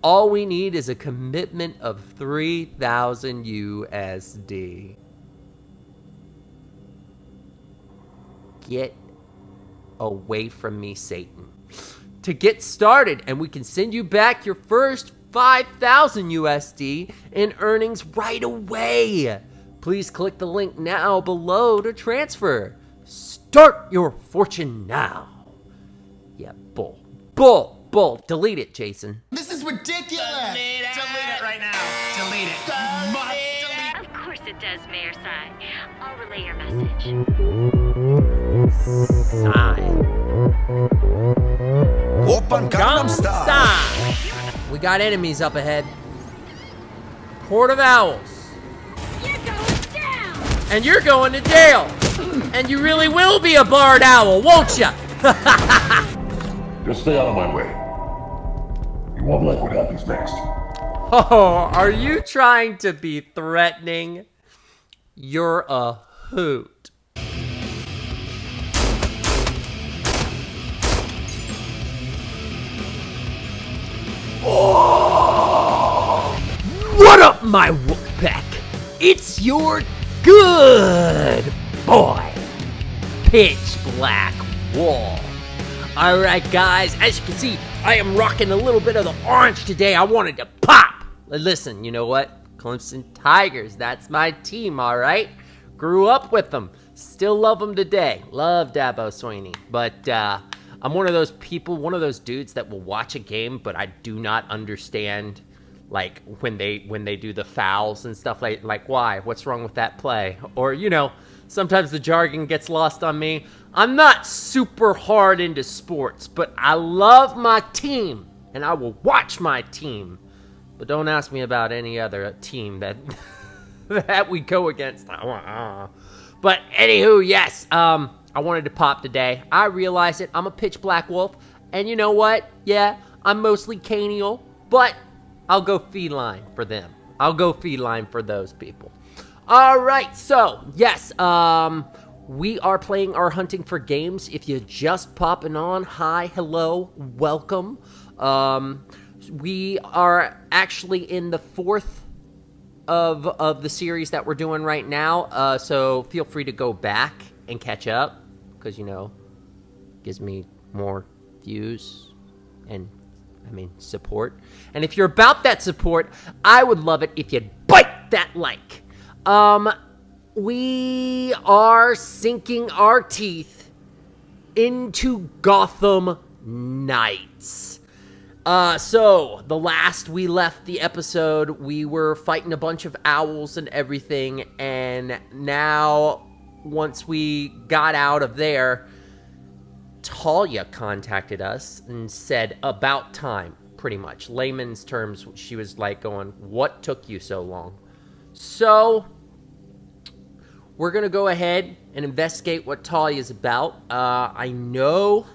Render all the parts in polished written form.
All we need is a commitment of 3,000 USD. Get away from me, Satan. To get started, and we can send you back your first 5,000 USD in earnings right away. Please click the link now below to transfer. Start your fortune now. Yeah, bull. Delete it, Jason. This is ridiculous. Delete it right now. Delete it. Must delete. Of course it does, Mayor Sai. I'll relay your message. Sign. Open Gangnam Style. We got enemies up ahead. Court of Owls. You're going down. And you're going to jail. And you really will be a barred owl, won't ya? Just stay out of my way. You won't like what happens next. Oh, are you trying to be threatening? You're a hoot. Oh! What up, my Wolfpack? It's your good boy, Pitch Black Wolf. Alright guys, as you can see, I am rocking a little bit of the orange today. I wanted to pop. Listen, you know what? Clemson Tigers, that's my team, alright? Grew up with them. Still love them today. Love Dabo Swinney. But I'm one of those people, one of those dudes that will watch a game, but I do not understand, like, when they do the fouls and stuff like why? What's wrong with that play? Or, you know, sometimes the jargon gets lost on me. I'm not super hard into sports, but I love my team, and I will watch my team. But don't ask me about any other team that that we go against. But anywho, yes, I wanted to pop today. I realize it. I'm a pitch black wolf, and you know what? Yeah, I'm mostly canial, but I'll go feline for them. I'll go feline for those people. All right, so yes, we are playing our Hunting for Games. If you're just popping on, hi, hello, welcome. We are actually in the 4th of the series that we're doing right now, so feel free to go back and catch up, because, you know, gives me more views and, I mean, support. And if you're about that support, I would love it if you'd bite that like. We are sinking our teeth into Gotham Knights. So, the last we left the episode, we were fighting a bunch of owls and everything, and now, once we got out of there, Talia contacted us and said, about time, pretty much. Layman's terms, she was like going, what took you so long? So, we're going to go ahead and investigate what Talia's about. I know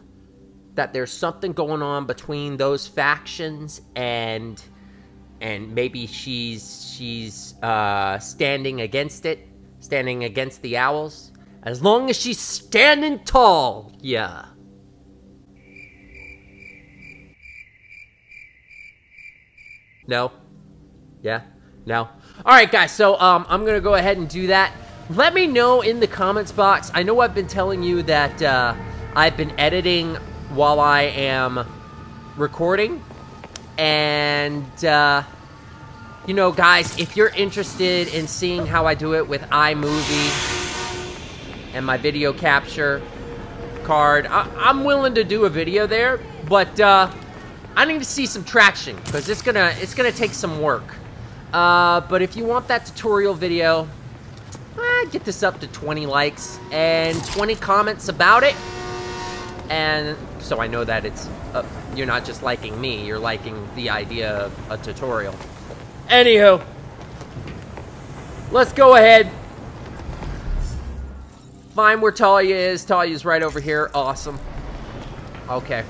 that there's something going on between those factions, and maybe she's standing against it, standing against the owls. As long as she's standing tall, yeah. No? Yeah? No? Alright guys, so I'm gonna go ahead and do that. Let me know in the comments box. I know I've been telling you that I've been editing while I am recording. And, you know, guys, if you're interested in seeing how I do it with iMovie and my video capture card, I'm willing to do a video there. But I need to see some traction, because it's gonna take some work. But if you want that tutorial video, get this up to 20 likes and 20 comments about it, and so I know that it's you're not just liking me, you're liking the idea of a tutorial. Anywho, let's go ahead, find where Talia is. Talia's right over here. Awesome. Okay.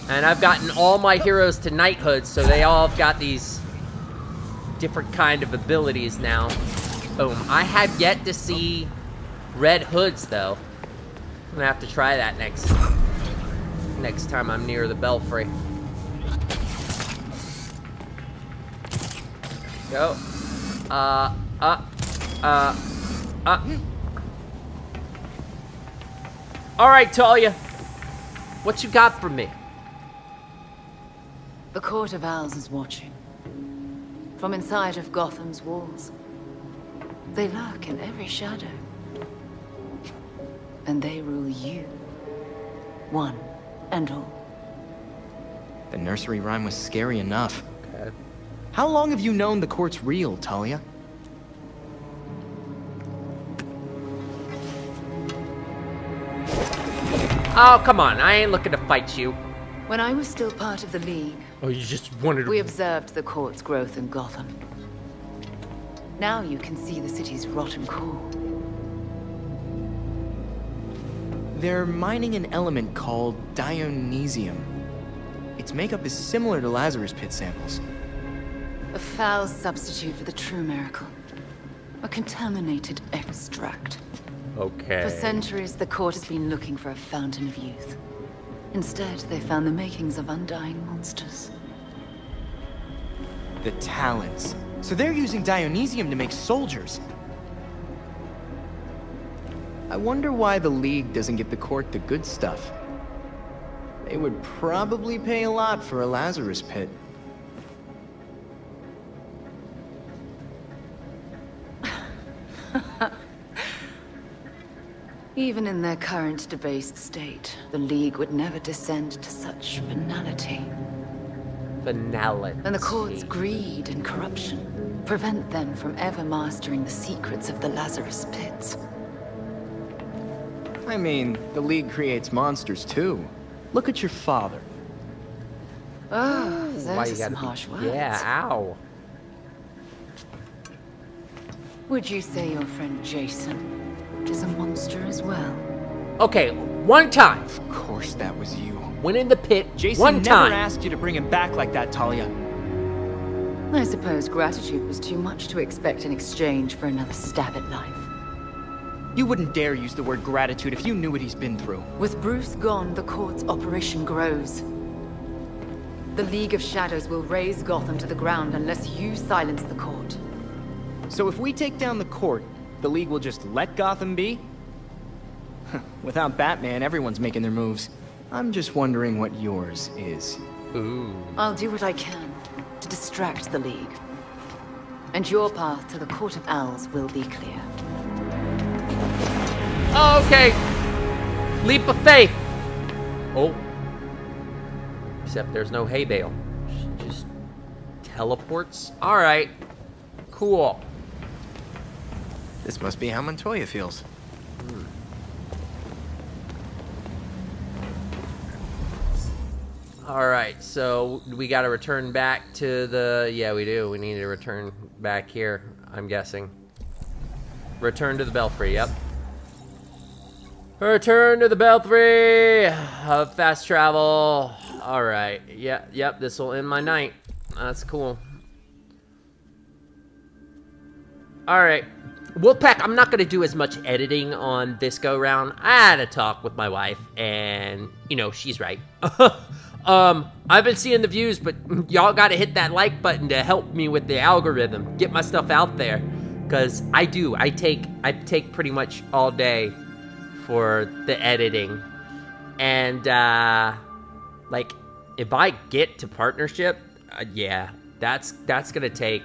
And I've gotten all my heroes to knighthood, so they all have got these different kind of abilities now. Boom. I have yet to see red hoods, though. I'm gonna have to try that next. next time I'm near the belfry. Go. Alright, Talia. What you got for me? The Court of Owls is watching. From inside of Gotham's walls. They lurk in every shadow. And they rule you. One and all. The nursery rhyme was scary enough. Okay. How long have you known the court's real, Talia? Oh, come on. I ain't looking to fight you. When I was still part of the League, Oh, you just wanted to... we observed the court's growth in Gotham. Now you can see the city's rotten core. They're mining an element called Dionysium. Its makeup is similar to Lazarus Pit samples. A foul substitute for the true miracle. A contaminated extract. Okay. For centuries, the court has been looking for a fountain of youth. Instead, they found the makings of undying monsters. The Talons. So they're using Dionysium to make soldiers. I wonder why the League doesn't give the court the good stuff. They would probably pay a lot for a Lazarus Pit. Even in their current debased state, the League would never descend to such venality. Finality. And the court's greed and corruption prevent them from ever mastering the secrets of the Lazarus Pits. I mean, the League creates monsters too. Look at your father. Oh, Why those you are gotta some be- harsh words. Yeah, ow. Would you say your friend Jason is a monster as well? Okay, one time. Of course that was you. Went in the pit. Jason one never time. asked you to bring him back like that, Talia. I suppose gratitude was too much to expect in exchange for another stab at life. You wouldn't dare use the word gratitude if you knew what he's been through. With Bruce gone, the court's operation grows. The League of Shadows will raze Gotham to the ground unless you silence the court. So if we take down the court, the League will just let Gotham be? Without Batman, everyone's making their moves. I'm just wondering what yours is. Ooh. I'll do what I can to distract the League. And your path to the Court of Owls will be clear. Oh, okay. Leap of faith. Oh. Except there's no hay bale. She just teleports. All right. Cool. This must be how Montoya feels. All right. So we got to return back to the... Yeah, we do. We need to return back here, I'm guessing. Return to the Belfry. Yep. Return to the Belfry. Fast travel. All right. Yeah. Yep. This will end my night. That's cool. All right. Wolfpack, I'm not going to do as much editing on this go-round. I had a talk with my wife, and, you know, she's right. I've been seeing the views, but y'all got to hit that like button to help me with the algorithm. Get my stuff out there. Because I take pretty much all day for the editing. And, like, if I get to partnership, yeah, that's going to take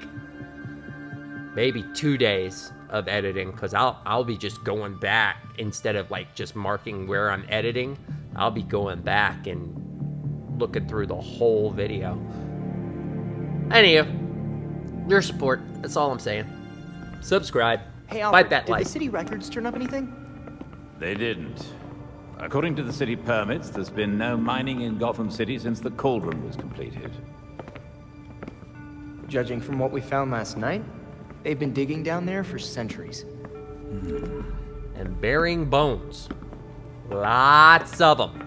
maybe 2 days of editing, because I'll be just going back instead of like just marking where I'm editing. I'll be going back and looking through the whole video. Anywho, your support, that's all I'm saying. Subscribe. Hey, Bite Alfred, that did like. the city records turn up anything? They didn't. According to the city permits, there's been no mining in Gotham City since the Cauldron was completed. Judging from what we found last night, they've been digging down there for centuries. And burying bones. Lots of them.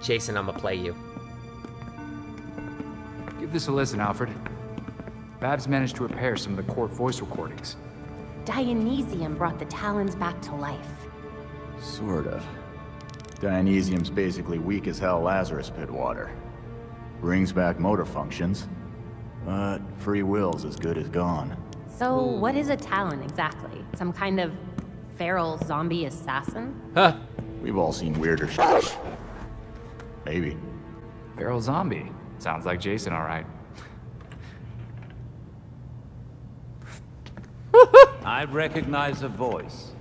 Jason, I'm gonna play you. Give this a listen, Alfred. Babs managed to repair some of the court voice recordings. Dionysium brought the Talons back to life. Sort of. Dionysium's basically weak as hell Lazarus pit water. Brings back motor functions, but free will's as good as gone. So, what is a Talon exactly? Some kind of feral zombie assassin? Huh. We've all seen weirder shit. Maybe. Feral zombie. Sounds like Jason, all right. I recognize a voice.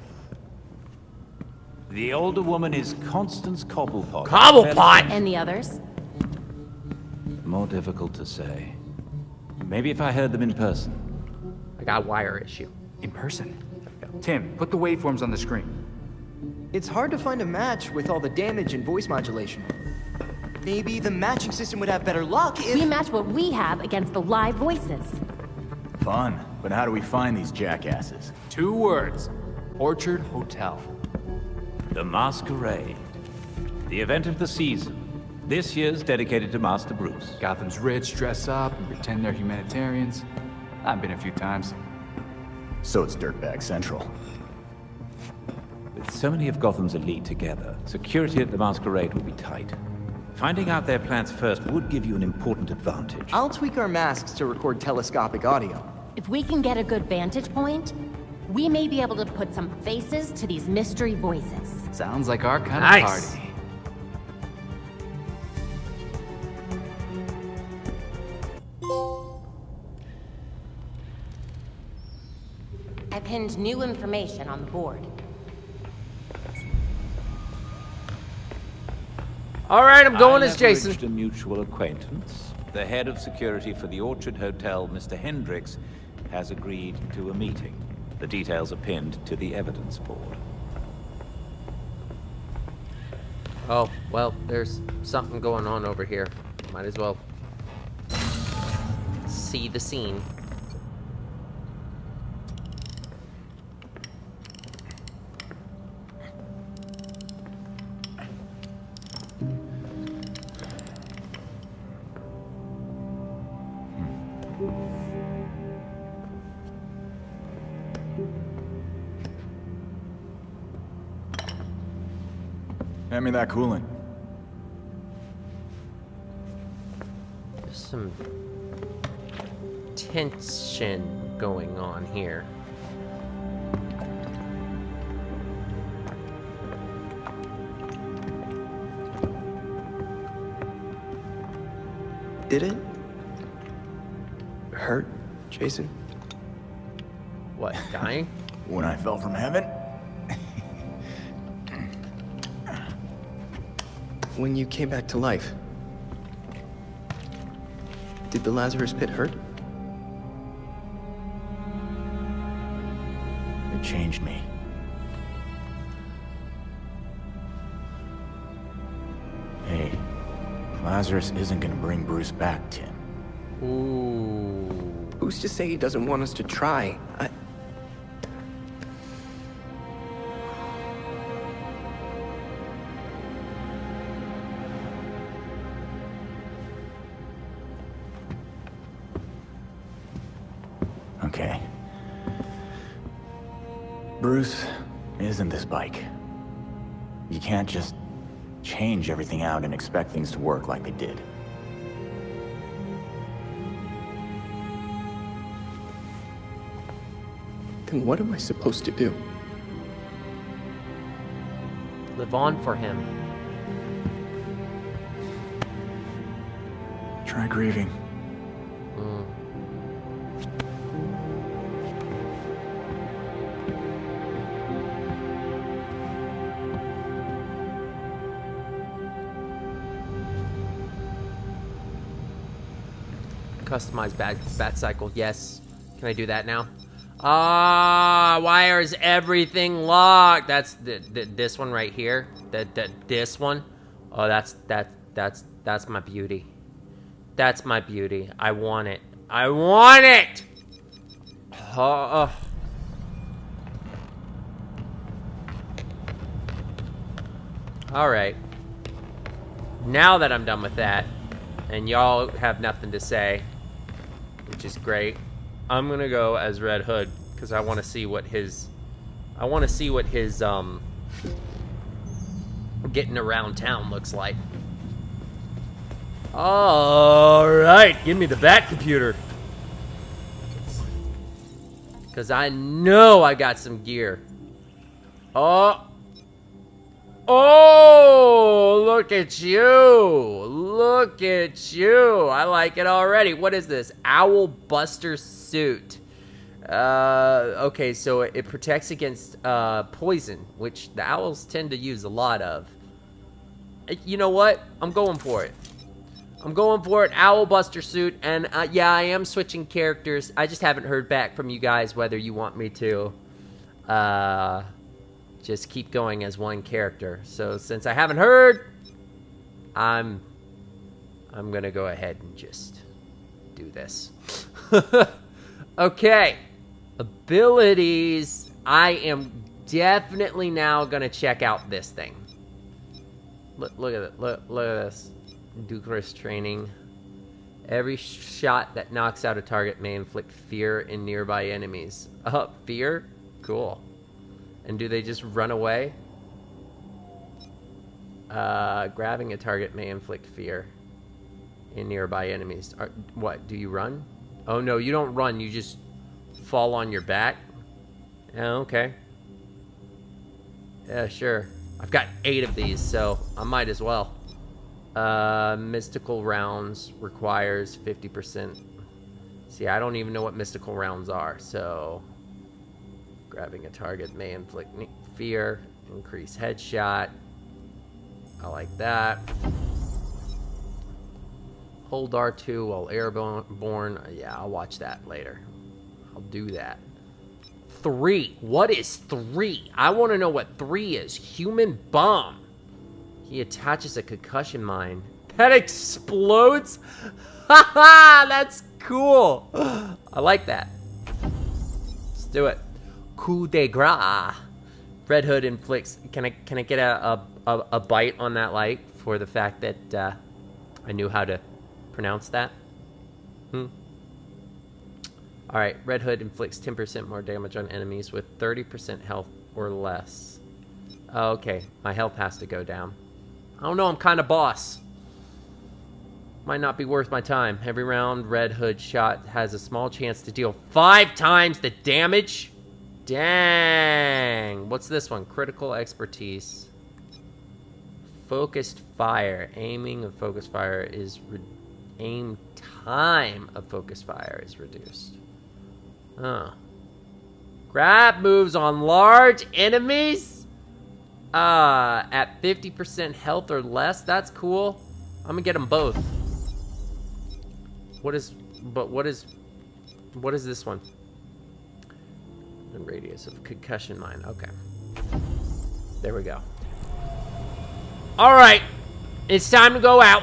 The older woman is Constance Cobblepot. Cobblepot! And the others? More difficult to say. Maybe if I heard them in person. I got a wire issue. In person. Tim, put the waveforms on the screen. It's hard to find a match with all the damage and voice modulation. Maybe the matching system would have better luck if... We match what we have against the live voices. Fun, but how do we find these jackasses? 2 words. Orchard Hotel. The Masquerade. The event of the season. This year's dedicated to Master Bruce. Gotham's rich dress up and pretend they're humanitarians. I've been a few times. So it's Dirtbag Central. With so many of Gotham's elite together, security at the Masquerade will be tight. Finding out their plans first would give you an important advantage. I'll tweak our masks to record telescopic audio. If we can get a good vantage point, we may be able to put some faces to these mystery voices. Sounds like our kind Nice. of party. I pinned new information on the board. All right, I'm going as I Jason. leveraged a mutual acquaintance. The head of security for the Orchard Hotel, Mr. Hendricks, has agreed to a meeting. The details are pinned to the evidence board. Oh, well, there's something going on over here. Might as well see the scene. Hand me that coolant. There's some tension going on here. Did it hurt, Jason? What, dying? When I fell from heaven? When you came back to life, did the Lazarus pit hurt? It changed me. Hey, Lazarus isn't gonna bring Bruce back, Tim. Ooh. Who's to say he doesn't want us to try? Okay. Bruce isn't this bike. You can't just change everything out and expect things to work like they did. Then what am I supposed to do? Live on for him. Try grieving. Customize bat cycle. Yes. Can I do that now? Ah, why is everything locked? That's this one right here. This one. Oh, that's my beauty. That's my beauty. I want it. I want it. All right. Now that I'm done with that, and y'all have nothing to say, which is great, I'm gonna go as Red Hood because I want to see what his getting around town looks like. Alright, give me the bat computer. Because I know I got some gear. Oh, look at you. Look at you. I like it already. What is this? Owl Buster suit. Okay, so it protects against poison, which the owls tend to use a lot of. You know what? I'm going for it. I'm going for it. Owl Buster suit. And yeah, I am switching characters. I just haven't heard back from you guys whether you want me to just keep going as one character. So since I haven't heard, I'm gonna go ahead and just do this. Okay. Abilities. I am definitely now gonna check out this thing. Look at it. Look at this. Ducless training. Every shot that knocks out a target may inflict fear in nearby enemies. Fear? Cool. And do they just run away? Grabbing a target may inflict fear in nearby enemies. What? Do you run? Oh no, you don't run. You just fall on your back. Oh, okay. Yeah, sure. I've got 8 of these, so I might as well. Mystical rounds requires 50%. See, I don't even know what mystical rounds are, so... Grabbing a target may inflict fear. Increase headshot. I like that. Hold R2 while airborne. Yeah, I'll watch that later. I'll do that. 3. What is 3? I want to know what 3 is. Human bomb. He attaches a concussion mine. That explodes? Haha, that's cool. I like that. Let's do it. Coup de grace. Red Hood inflicts. Can I get a bite on that light for the fact that I knew how to pronounce that? Alright, Red Hood inflicts 10% more damage on enemies with 30% health or less. Oh, okay, my health has to go down. I don't know, I'm kind of boss. Might not be worth my time. Every round, Red Hood shot has a small chance to deal 5 times the damage. Dang. What's this one? Critical expertise. Focused fire. Aiming of focused fire is... Aim time of focused fire is reduced. Huh. Grab moves on large enemies? At 50% health or less? That's cool. I'm gonna get them both. What is this one? The radius of concussion mine. Okay. There we go. Alright. It's time to go out.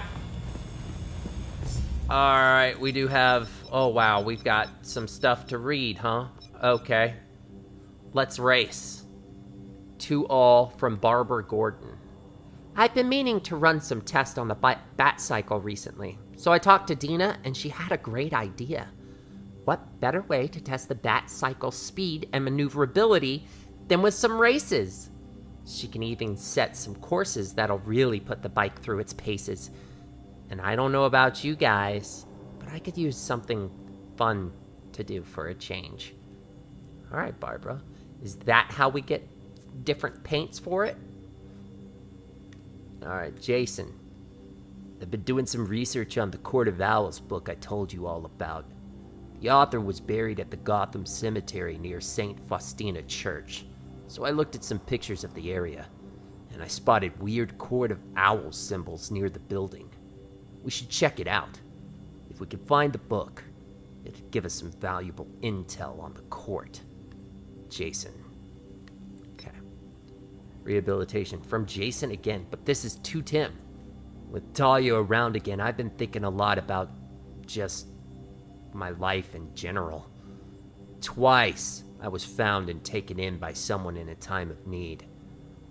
Alright, we do have... Oh, wow. We've got some stuff to read, huh? Okay. Let's race. 2-all from Barbara Gordon. I've been meaning to run some tests on the bat cycle recently. So I talked to Dina, and she had a great idea. What better way to test the bat cycle's speed and maneuverability than with some races? She can even set some courses that'll really put the bike through its paces. And I don't know about you guys, but I could use something fun to do for a change. Alright, Barbara. Is that how we get different paints for it? Alright, Jason. I've been doing some research on the Court of Owls book I told you all about. The author was buried at the Gotham cemetery near St. Faustina Church. So I looked at some pictures of the area, and I spotted weird Court of Owls symbols near the building. We should check it out. If we can find the book, it'd give us some valuable intel on the court. Jason. Okay. Rehabilitation from Jason again, but this is to Tim. With Talia around again, I've been thinking a lot about just my life in general. Twice, I was found and taken in by someone in a time of need.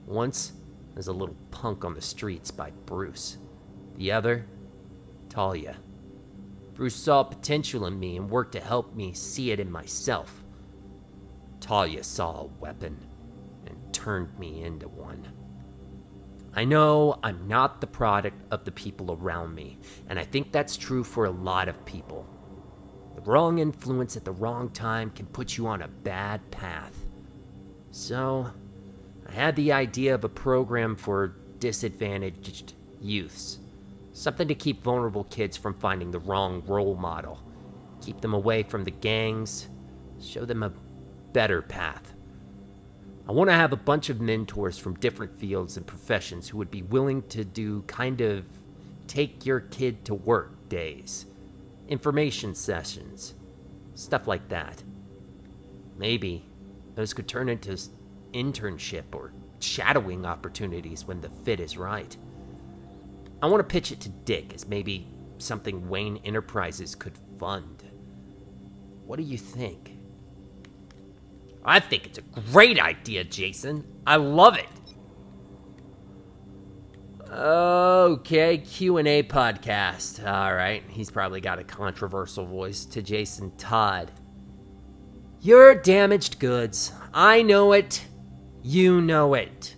Once, as a little punk on the streets by Bruce. The other, Talia. Bruce saw potential in me and worked to help me see it in myself. Talia saw a weapon and turned me into one. I know I'm not the product of the people around me, and I think that's true for a lot of people. The wrong influence at the wrong time can put you on a bad path. So, I had the idea of a program for disadvantaged youths. Something to keep vulnerable kids from finding the wrong role model. Keep them away from the gangs. Show them a better path. I want to have a bunch of mentors from different fields and professions who would be willing to do kind of take your kid to work days. Information sessions. Stuff like that. Maybe those could turn into internship or shadowing opportunities when the fit is right. I want to pitch it to Dick as maybe something Wayne Enterprises could fund. What do you think? I think it's a great idea, Jason. I love it. Okay, Q&A podcast. All right, he's probably got a controversial voice. To Jason Todd. You're damaged goods. I know it. You know it.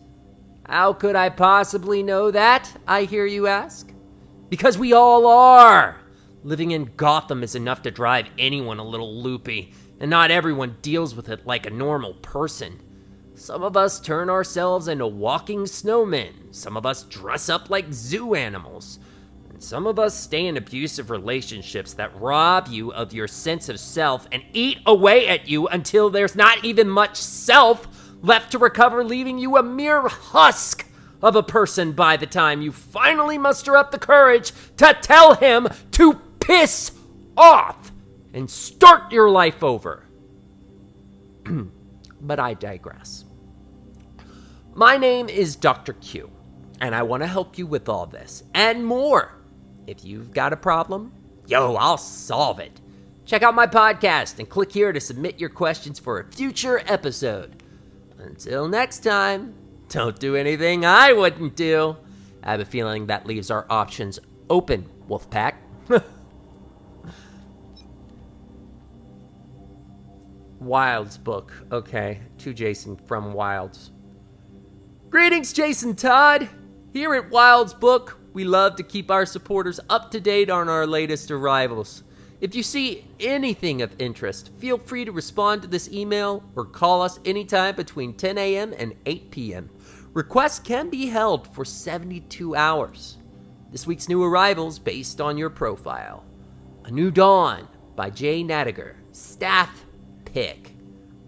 How could I possibly know that, I hear you ask? Because we all are. Living in Gotham is enough to drive anyone a little loopy, and not everyone deals with it like a normal person. Some of us turn ourselves into walking snowmen. Some of us dress up like zoo animals. And some of us stay in abusive relationships that rob you of your sense of self and eat away at you until there's not even much self left to recover, leaving you a mere husk of a person by the time you finally muster up the courage to tell him to piss off and start your life over. But I digress. My name is Dr. Q, and I want to help you with all this and more. If you've got a problem, I'll solve it. Check out my podcast and click here to submit your questions for a future episode. Until next time, don't do anything I wouldn't do. I have a feeling that leaves our options open, Wolfpack. Wilds book. Okay, to Jason from Wilds. Greetings, Jason Todd. Here at Wilds Book, we love to keep our supporters up to date on our latest arrivals. If you see anything of interest, feel free to respond to this email or call us anytime between 10 a.m. and 8 p.m. Requests can be held for 72 hours. This week's new arrivals based on your profile. A New Dawn by Jay Nadiger. Staff pick.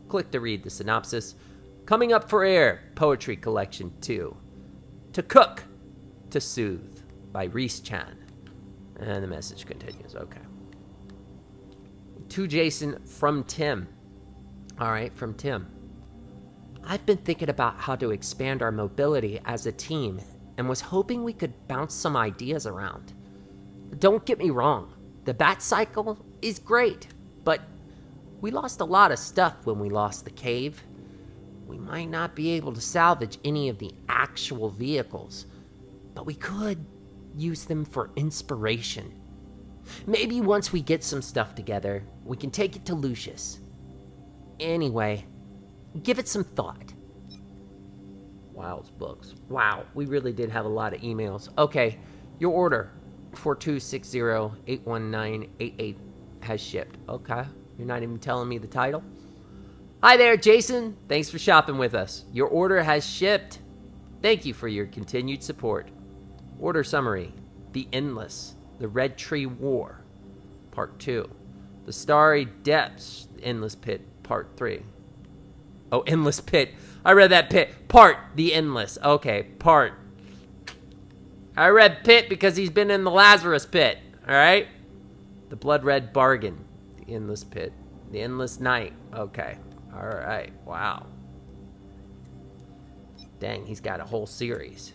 Click to read the synopsis. Coming up for air, Poetry Collection 2. To Cook, to Soothe by Reese Chan. And the message continues. Okay. To Jason from Tim. All right, from Tim. I've been thinking about how to expand our mobility as a team and was hoping we could bounce some ideas around. Don't get me wrong, the Bat Cycle is great, but we lost a lot of stuff when we lost the cave. We might not be able to salvage any of the actual vehicles, but we could use them for inspiration. Maybe once we get some stuff together, we can take it to Lucius. Anyway, give it some thought. Wilds Books. Wow, we really did have a lot of emails. Okay, your order, 4260-81988, has shipped. Okay, you're not even telling me the title? Hi there, Jason. Thanks for shopping with us. Your order has shipped. Thank you for your continued support. Order summary. The Endless. The Red Tree War. Part 2. The Starry Depths. The Endless Pit. Part 3. Oh, Endless Pit. I read that pit. Part. The Endless. Okay, part. I read pit because he's been in the Lazarus Pit. Alright? The Blood Red Bargain. The Endless Pit. The Endless Night. Okay. Alright. Wow. Dang, he's got a whole series.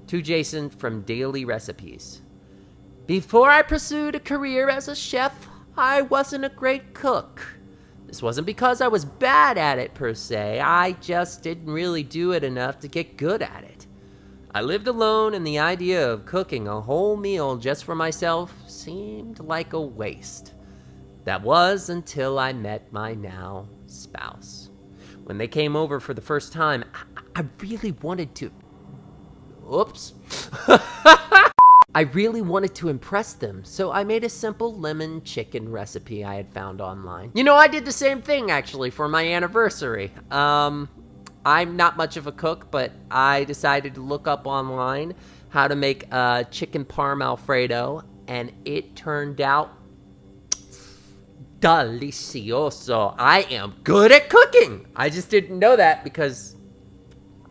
To Jason from Daily Recipes. Before I pursued a career as a chef, I wasn't a great cook. This wasn't because I was bad at it per se, I just didn't really do it enough to get good at it. I lived alone and the idea of cooking a whole meal just for myself seemed like a waste. That was until I met my now spouse. When they came over for the first time, I really wanted to... Oops. I really wanted to impress them, so I made a simple lemon chicken recipe I had found online. You know, I did the same thing, actually, for my anniversary. I'm not much of a cook, but I decided to look up online how to make a chicken parm Alfredo, and it turned out delicioso. I am good at cooking. I just didn't know that because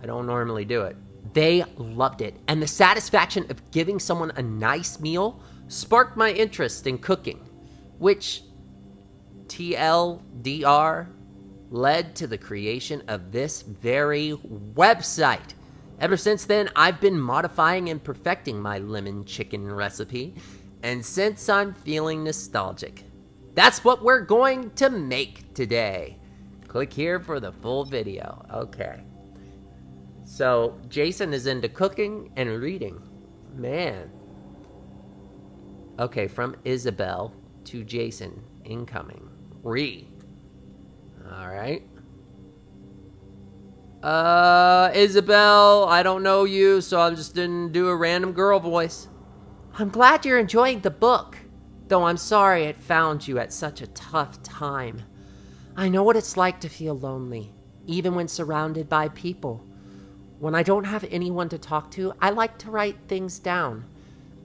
I don't normally do it. They loved it, and the satisfaction of giving someone a nice meal sparked my interest in cooking, which TLDR led to the creation of this very website. Ever since then, I've been modifying and perfecting my lemon chicken recipe, and since I'm feeling nostalgic, that's what we're going to make today. Click here for the full video. Okay. So, Jason is into cooking and reading. Man. Okay, from Isabel to Jason, incoming. Alright. Isabel, I don't know you, so I'm just gonna do a random girl voice. I'm glad you're enjoying the book, though I'm sorry it found you at such a tough time. I know what it's like to feel lonely, even when surrounded by people. When I don't have anyone to talk to, I like to write things down.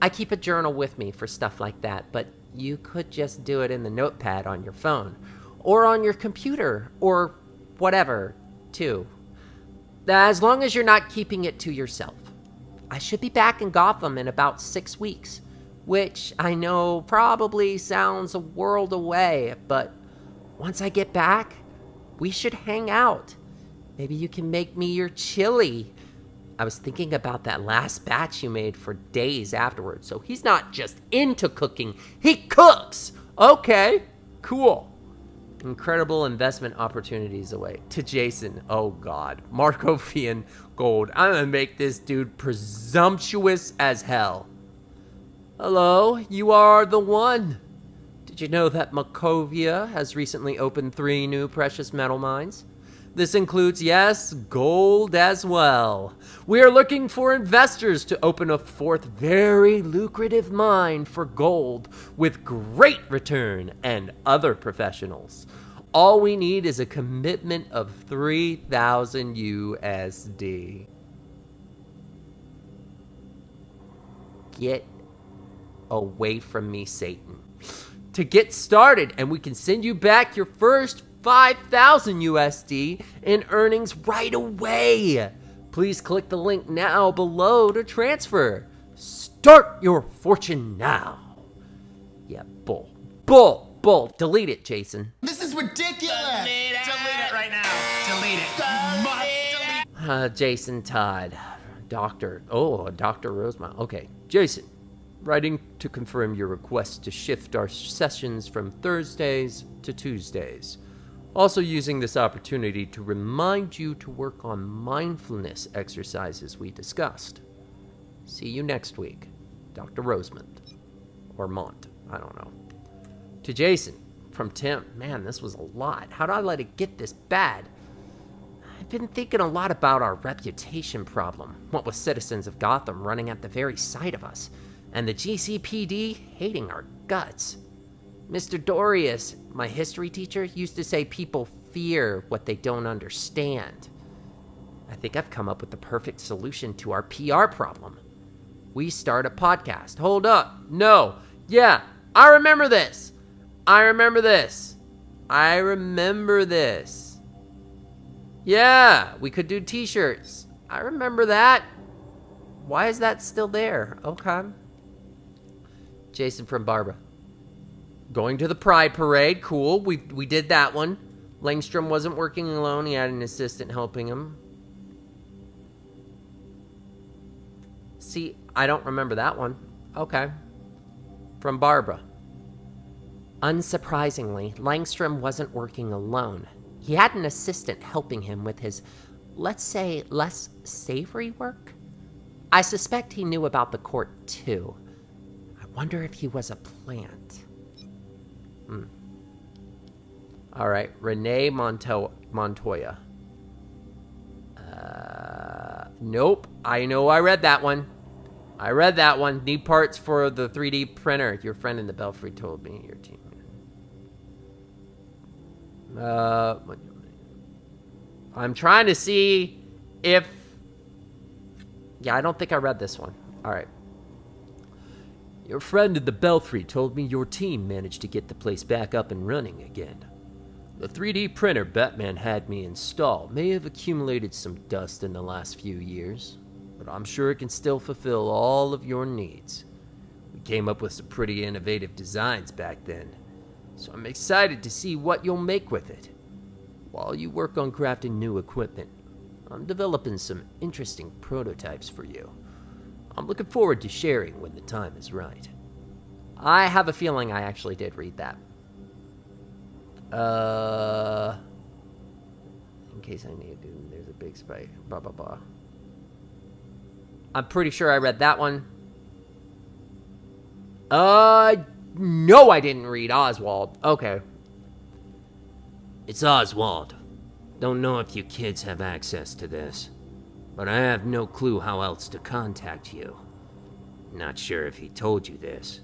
I keep a journal with me for stuff like that, but you could just do it in the notepad on your phone, or on your computer, or whatever, too. As long as you're not keeping it to yourself. I should be back in Gotham in about 6 weeks, which I know probably sounds a world away, but once I get back, we should hang out. Maybe you can make me your chili. I was thinking about that last batch you made for days afterwards, so he's not just into cooking, he cooks! Okay, cool. Incredible investment opportunities await. To Jason, oh god. Markovian gold. I'm gonna make this dude presumptuous as hell. Hello, you are the one. Did you know that Markovia has recently opened 3 new precious metal mines? This includes, yes, gold as well. We are looking for investors to open a 4th very lucrative mine for gold with great return and other professionals. All we need is a commitment of 3,000 USD. Get away from me, Satan. To get started, and we can send you back your first 5,000 USD in earnings right away. Please click the link now below to transfer. Start your fortune now. Yeah, bull. Delete it, Jason. This is ridiculous. Delete it right now. Delete it. Must delete. Jason Todd. Dr. Rosemont. Okay, Jason. Writing to confirm your request to shift our sessions from Thursdays to Tuesdays. Also using this opportunity to remind you to work on mindfulness exercises we discussed. See you next week. Dr. Rosemont. Or Mont. I don't know. To Jason. From Tim. Man, this was a lot. How did I let it get this bad? I've been thinking a lot about our reputation problem. What with citizens of Gotham running at the very sight of us. And the GCPD hating our guts. Mr. Dorius, my history teacher, used to say people fear what they don't understand. I think I've come up with the perfect solution to our PR problem. We start a podcast. Hold up. No. Yeah, I remember this. Yeah, we could do t-shirts. I remember that. Why is that still there? Okay. Jason from Barbara. Going to the Pride Parade. Cool. We did that one. Langstrom wasn't working alone. He had an assistant helping him. See, I don't remember that one. Okay. From Barbara. Unsurprisingly, Langstrom wasn't working alone. He had an assistant helping him with his, let's say, less savory work. I suspect he knew about the court, too. I wonder if he was a plant. All right, Renee Montoya. Nope. I know I read that one. I read that one. Need parts for the 3D printer. Your friend in the Belfry told me. Your team. I'm trying to see if... Yeah, I don't think I read this one. Alright. Your friend in the Belfry told me your team managed to get the place back up and running again. The 3D printer Batman had me install may have accumulated some dust in the last few years, but I'm sure it can still fulfill all of your needs. We came up with some pretty innovative designs back then, so I'm excited to see what you'll make with it. While you work on crafting new equipment, I'm developing some interesting prototypes for you. I'm looking forward to sharing when the time is right. I have a feeling I actually did read that. In case I need to, there's a big spike. Blah, blah, blah. I'm pretty sure I read that one. No, I didn't read Oswald. Okay. It's Oswald. Don't know if you kids have access to this, but I have no clue how else to contact you. Not sure if he told you this,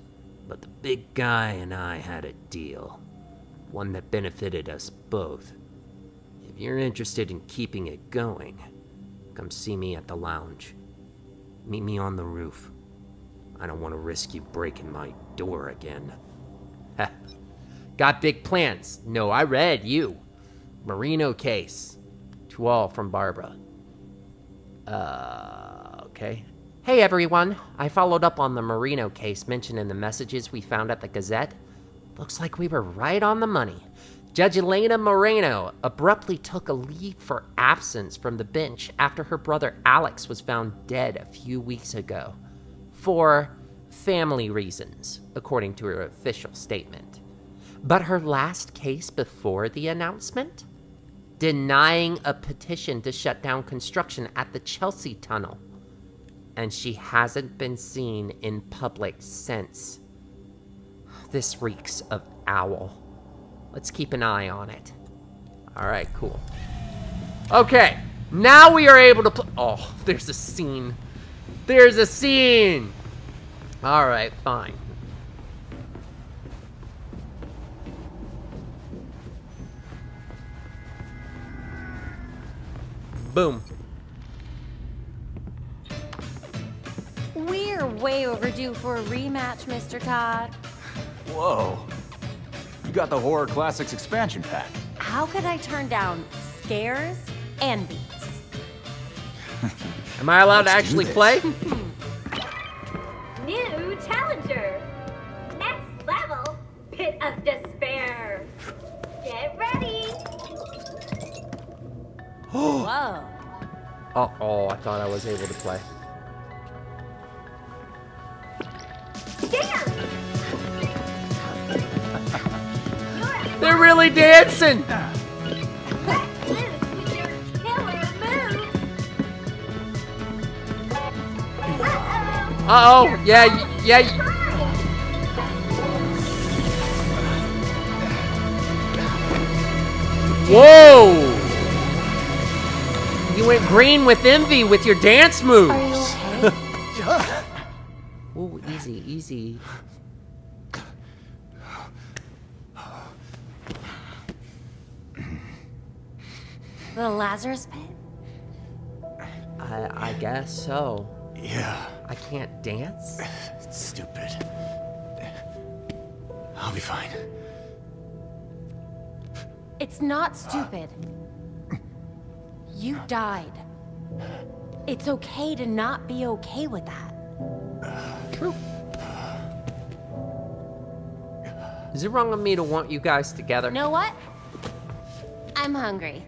but the big guy and I had a deal. One that benefited us both. If you're interested in keeping it going, come see me at the lounge. Meet me on the roof. I don't want to risk you breaking my door again. Got big plans. No, I read you. Merino case. To all from Barbara. Okay. Hey everyone. I followed up on the Merino case mentioned in the messages we found at the Gazette. Looks like we were right on the money. Judge Elena Moreno abruptly took a leave for absence from the bench after her brother Alex was found dead a few weeks ago. For family reasons, according to her official statement. But her last case before the announcement? Denying a petition to shut down construction at the Chelsea Tunnel. And she hasn't been seen in public since. This reeks of owl. Let's keep an eye on it. Alright, cool. Okay, now we are able to oh, there's a scene. There's a scene! Alright, fine. Boom. We're way overdue for a rematch, Mr. Todd. Whoa. You got the Horror Classics expansion pack. How could I turn down scares and beats? Am I allowed to actually play? New challenger. Next level, Pit of Despair. Get ready. Whoa. Uh-oh, I thought I was able to play. Dance. They're really dancing! Let loose with your killer moves. Uh-oh, yeah. Whoa! You went green with envy with your dance moves. Are you okay? Ooh, easy, easy. The Lazarus Pit? I guess so. Yeah. I can't dance? It's stupid. I'll be fine. It's not stupid. You died. It's okay to not be okay with that. True. Is it wrong of me to want you guys together? Know what? I'm hungry.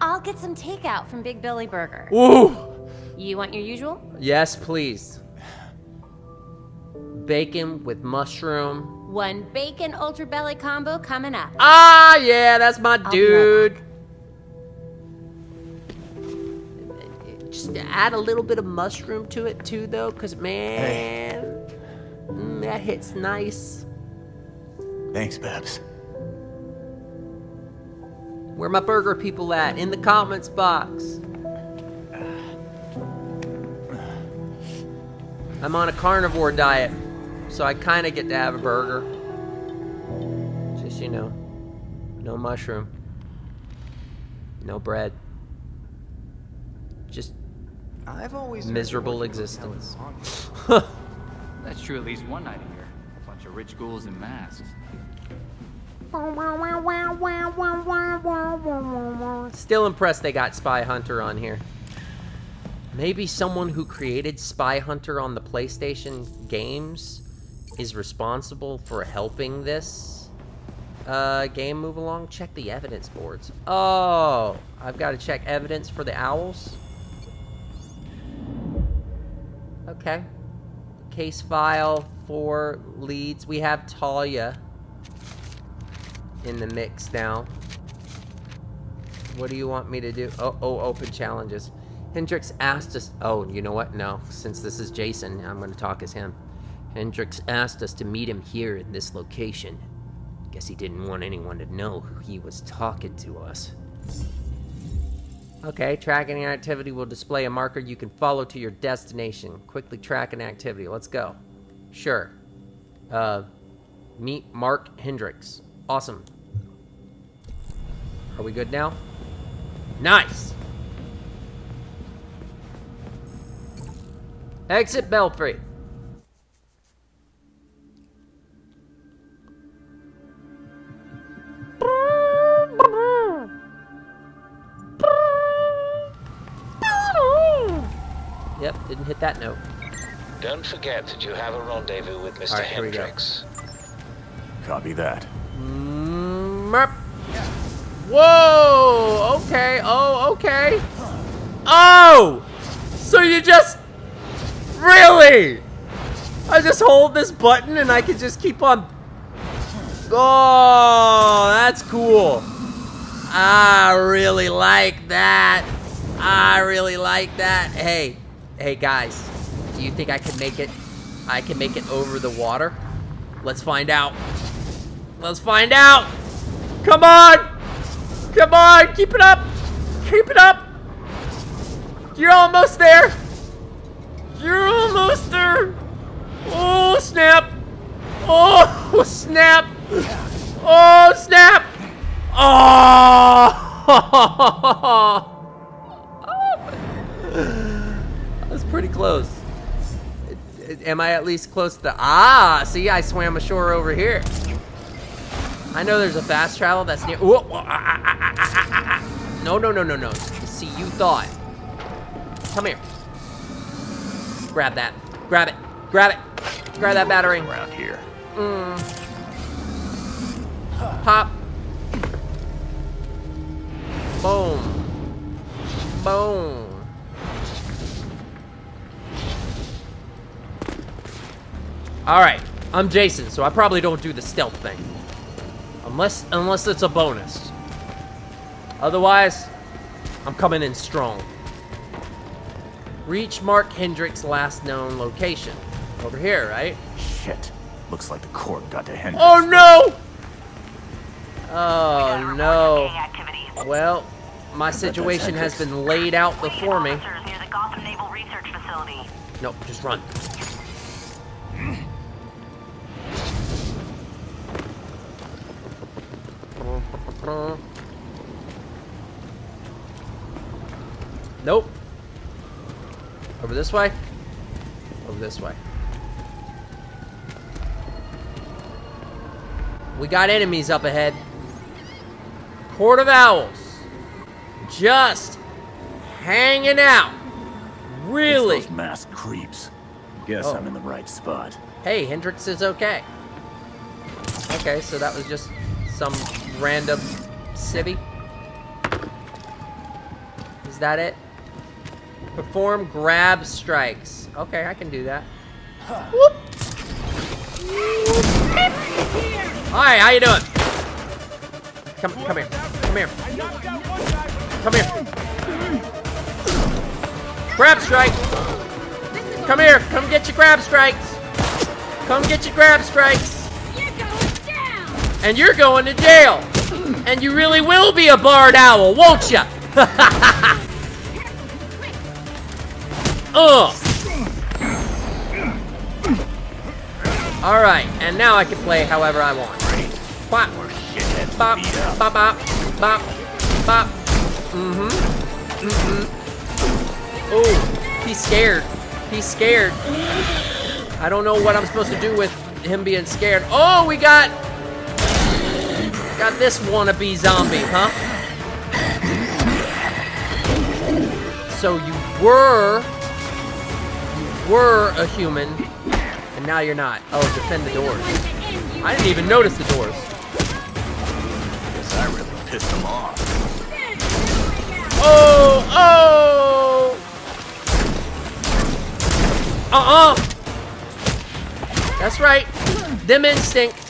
I'll get some takeout from Big Billy Burger. Ooh! You want your usual? Yes, please. Bacon with mushroom. One bacon ultra belly combo coming up. Ah, yeah, that's my dude. Just add a little bit of mushroom to it too, though, because man, that hits nice. Thanks, Babs. Where my burger people at? In the comments box. I'm on a carnivore diet, so I kind of get to have a burger. Just, you know, no mushroom, no bread. Just I've always miserable existence. That's true at least one night a year. A bunch of rich ghouls in masks. Still impressed they got Spy Hunter on here. Maybe someone who created Spy Hunter on the PlayStation games is responsible for helping this game move along. Check the evidence boards. Oh, I've got to check evidence for the owls. Okay. Case file for leads. We have Talia in the mix now. What do you want me to do? Oh, open challenges. Hendricks asked us... Oh, you know what? No. Since this is Jason, I'm going to talk as him. Hendricks asked us to meet him here in this location. Guess he didn't want anyone to know who he was talking to us. Okay, tracking activity will display a marker you can follow to your destination. Quickly track an activity. Let's go. Sure. Meet Mark Hendricks. Awesome. Are we good now? Nice! Exit Belfry. Yep, didn't hit that note. Don't forget that you have a rendezvous with Mr. Hendricks. Copy that. Whoa! Okay. Oh, okay. Oh! So you just... Really? I just hold this button and I can just keep on... Oh, that's cool. I really like that. I really like that. Hey, guys. Do you think I can make it? I can make it over the water? Let's find out. Let's find out. Come on. Come on. Keep it up. Keep it up. You're almost there. You're almost there. Oh, snap. Oh, snap. Oh, snap. Oh. That's pretty close. Am I at least close to... Ah, see, I swam ashore over here. I know there's a fast travel that's near... Whoa, No. See, you thought. Come here. Grab that. Grab it. Grab it. Grab that battery. Around here. Pop. Boom. Boom. Alright, I'm Jason, so I probably don't do the stealth thing. Unless it's a bonus. Otherwise, I'm coming in strong. Reach Mark Hendricks' last known location. Over here, right? Shit. Looks like the court got to Hendricks. Oh no! Oh no. Well, my situation has been laid out before me. Near the Gotham Naval Research Facility. Nope, just run. Nope. Over this way? Over this way. We got enemies up ahead. Court of Owls. Just hanging out. Really? It's those masked creeps. Guess I'm in the right spot. Hey, Hendricks is okay. Okay, so that was just some random civvy. Is that it? Perform grab strikes. Okay, I can do that. Whoop. Hi, how you doing? Come here. Come here. Come here. Grab strike. Come here. Come get your grab strikes. Come get your grab strikes. And you're going to jail. And you really will be a barred owl, won't ya? Alright, and now I can play however I want. Bop, bop, bop, bop, bop, bop. Oh, he's scared. He's scared. I don't know what I'm supposed to do with him being scared. Oh, we got this wannabe zombie, huh? So you were a human, and now you're not. Oh, defend the doors. I didn't even notice the doors. Guess I really pissed him off. Oh, oh! That's right. Them instincts.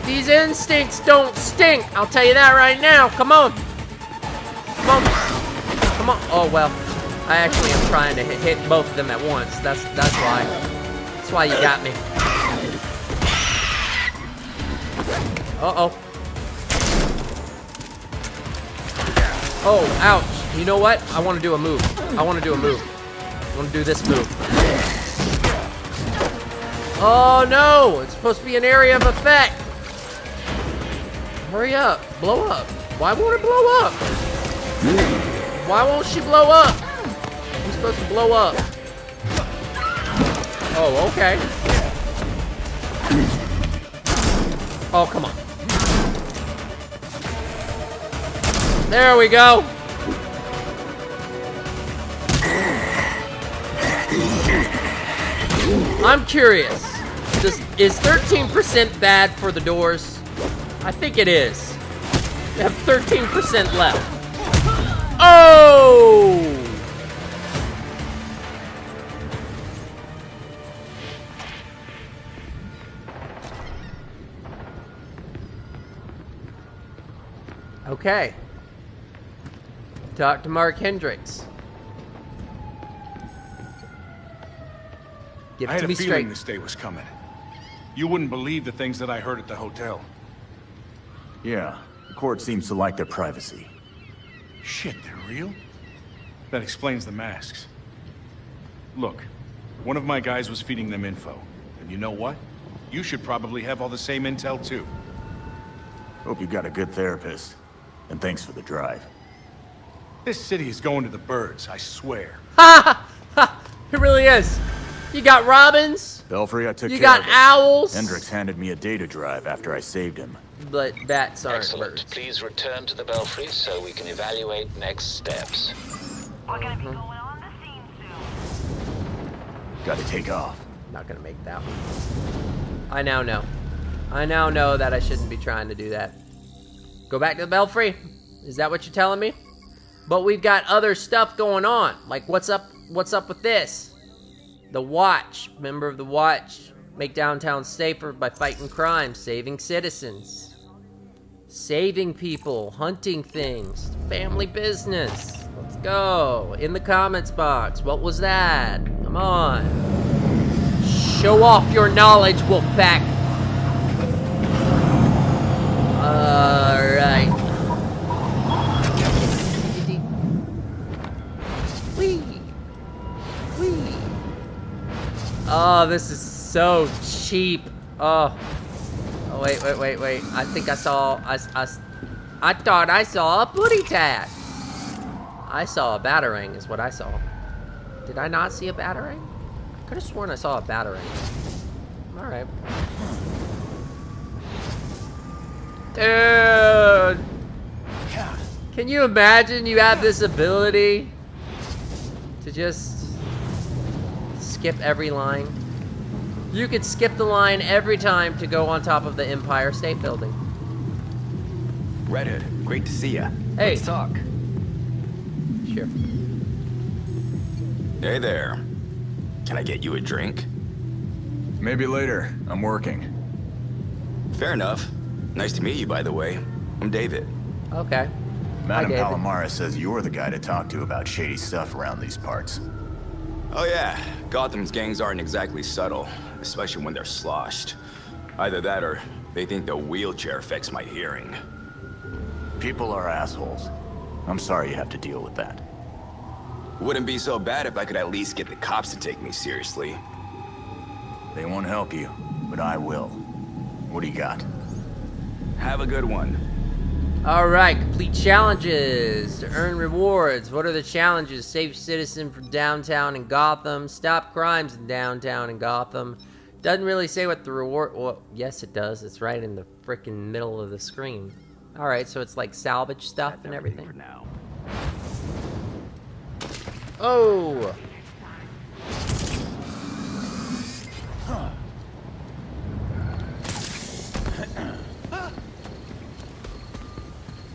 These instincts don't stink. I'll tell you that right now. Come on. Come on. Come on. Oh, well. I actually am trying to hit both of them at once. That's why. That's why you got me. Uh-oh. Oh, ouch. You know what? I want to do a move. I want to do a move. I want to do this move. Oh, no. It's supposed to be an area of effect. Hurry up. Blow up. Why won't it blow up? Why won't she blow up? She's supposed to blow up. Oh, okay. Oh, come on. There we go. I'm curious. Is 13% bad for the doors? I think it is. We have 13% left. Oh! Okay. Talk to Mark Hendricks. Give it to me straight. I had a feeling this day was coming. You wouldn't believe the things that I heard at the hotel. Yeah, the court seems to like their privacy. Shit, they're real? That explains the masks. Look, one of my guys was feeding them info. And you know what? You should probably have all the same intel too. Hope you got a good therapist. And thanks for the drive. This city is going to the birds, I swear. Ha! Ha! It really is. You got robins. Belfry, I took care of it. You got owls. Hendricks handed me a data drive after I saved him. But bats aren't Excellent. birds. Please return to the Belfry so we can evaluate next steps. We're gonna be going on the scene soon. Gotta take off. Not gonna make that one. I now know. I now know that I shouldn't be trying to do that. Go back to the Belfry? Is that what you're telling me? But we've got other stuff going on. Like, what's up with this? The Watch. Member of the Watch. Make downtown safer by fighting crime, saving citizens. Saving people, hunting things. Family business. Let's go. In the comments box. What was that? Come on. Show off your knowledge, Wolfpack. Alright. Whee! Whee! Oh, this is so cheap. Oh. Oh, wait. I think I saw... I thought I saw a booty tat. I saw a batarang is what I saw. Did I not see a batarang? I could have sworn I saw a batarang. Alright. Dude! Can you imagine you have this ability to just skip every line? You could skip the line every time to go on top of the Empire State Building. Redhead, great to see ya. Hey. Let's talk. Sure. Hey there. Can I get you a drink? Maybe later. I'm working. Fair enough. Nice to meet you, by the way. I'm David. Okay. Madam David. Palomara says you're the guy to talk to about shady stuff around these parts. Oh yeah, Gotham's gangs aren't exactly subtle, especially when they're sloshed. Either that or they think the wheelchair affects my hearing. People are assholes. I'm sorry you have to deal with that. Wouldn't be so bad if I could at least get the cops to take me seriously. They won't help you, but I will. What do you got? Have a good one. Alright, complete challenges to earn rewards. What are the challenges? Save citizen from downtown in Gotham. Stop crimes in downtown in Gotham. Doesn't really say what the reward... Well, yes it does. It's right in the freaking middle of the screen. Alright, so it's like salvage stuff and everything. For now. Oh!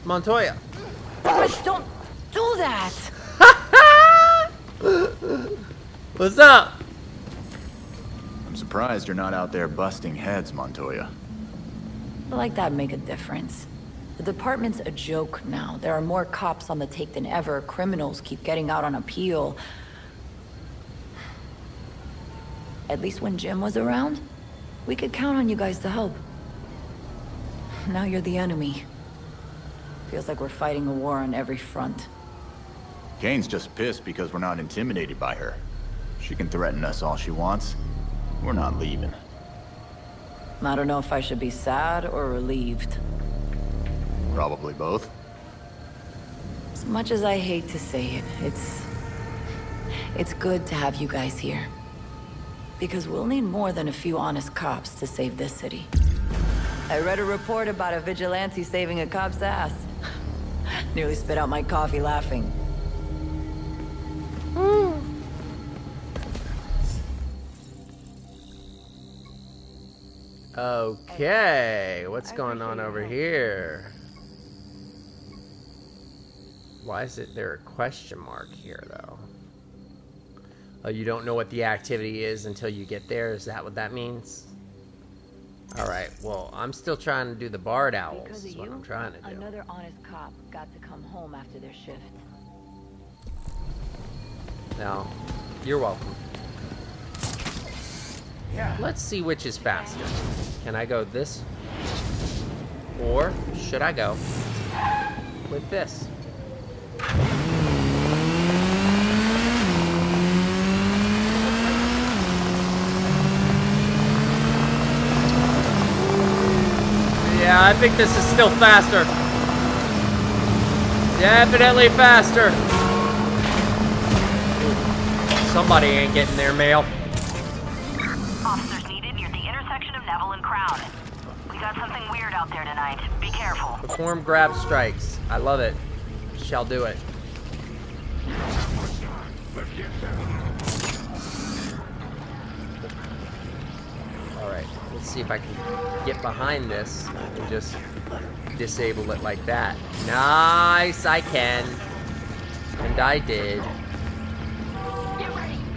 Montoya. Gosh, don't do that! What's up? I'm surprised you're not out there busting heads, Montoya. Like that make a difference. The department's a joke now. There are more cops on the take than ever. Criminals keep getting out on appeal. At least when Jim was around, we could count on you guys to help. Now you're the enemy. Feels like we're fighting a war on every front. Kane's just pissed because we're not intimidated by her. She can threaten us all she wants. We're not leaving. I don't know if I should be sad or relieved. Probably both. As much as I hate to say it, it's good to have you guys here. Because we'll need more than a few honest cops to save this city. I read a report about a vigilante saving a cop's ass. Nearly spit out my coffee laughing. Okay, what's going on over here? Why is there a question mark here, though? Oh, you don't know what the activity is until you get there? Is that what that means? Alright, well, I'm still trying to do the barred owls, is what I'm trying to do. Another honest cop got to come home after their shift. No, you're welcome. Yeah. Let's see which is faster. Can I go this? Or should I go with this? Yeah, I think this is still faster. Definitely faster. Somebody ain't getting their mail. Officers needed near the intersection of Neville and Crown. We got something weird out there tonight. Be careful. Perform grab strikes. I love it. Shall do it. Alright, let's see if I can get behind this and just disable it like that. Nice, I can. And I did.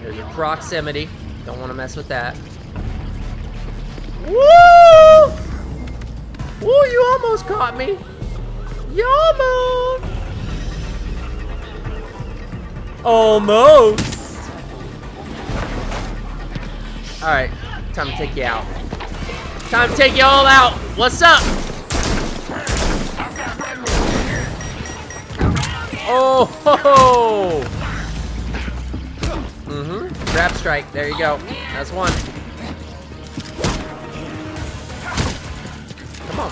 There's a proximity. Don't want to mess with that. Woo! Woo, you almost caught me. You almost. Almost. Alright, time to take you out. Time to take you all out. What's up? Oh ho ho! Grab strike. There you go. That's one. Come on.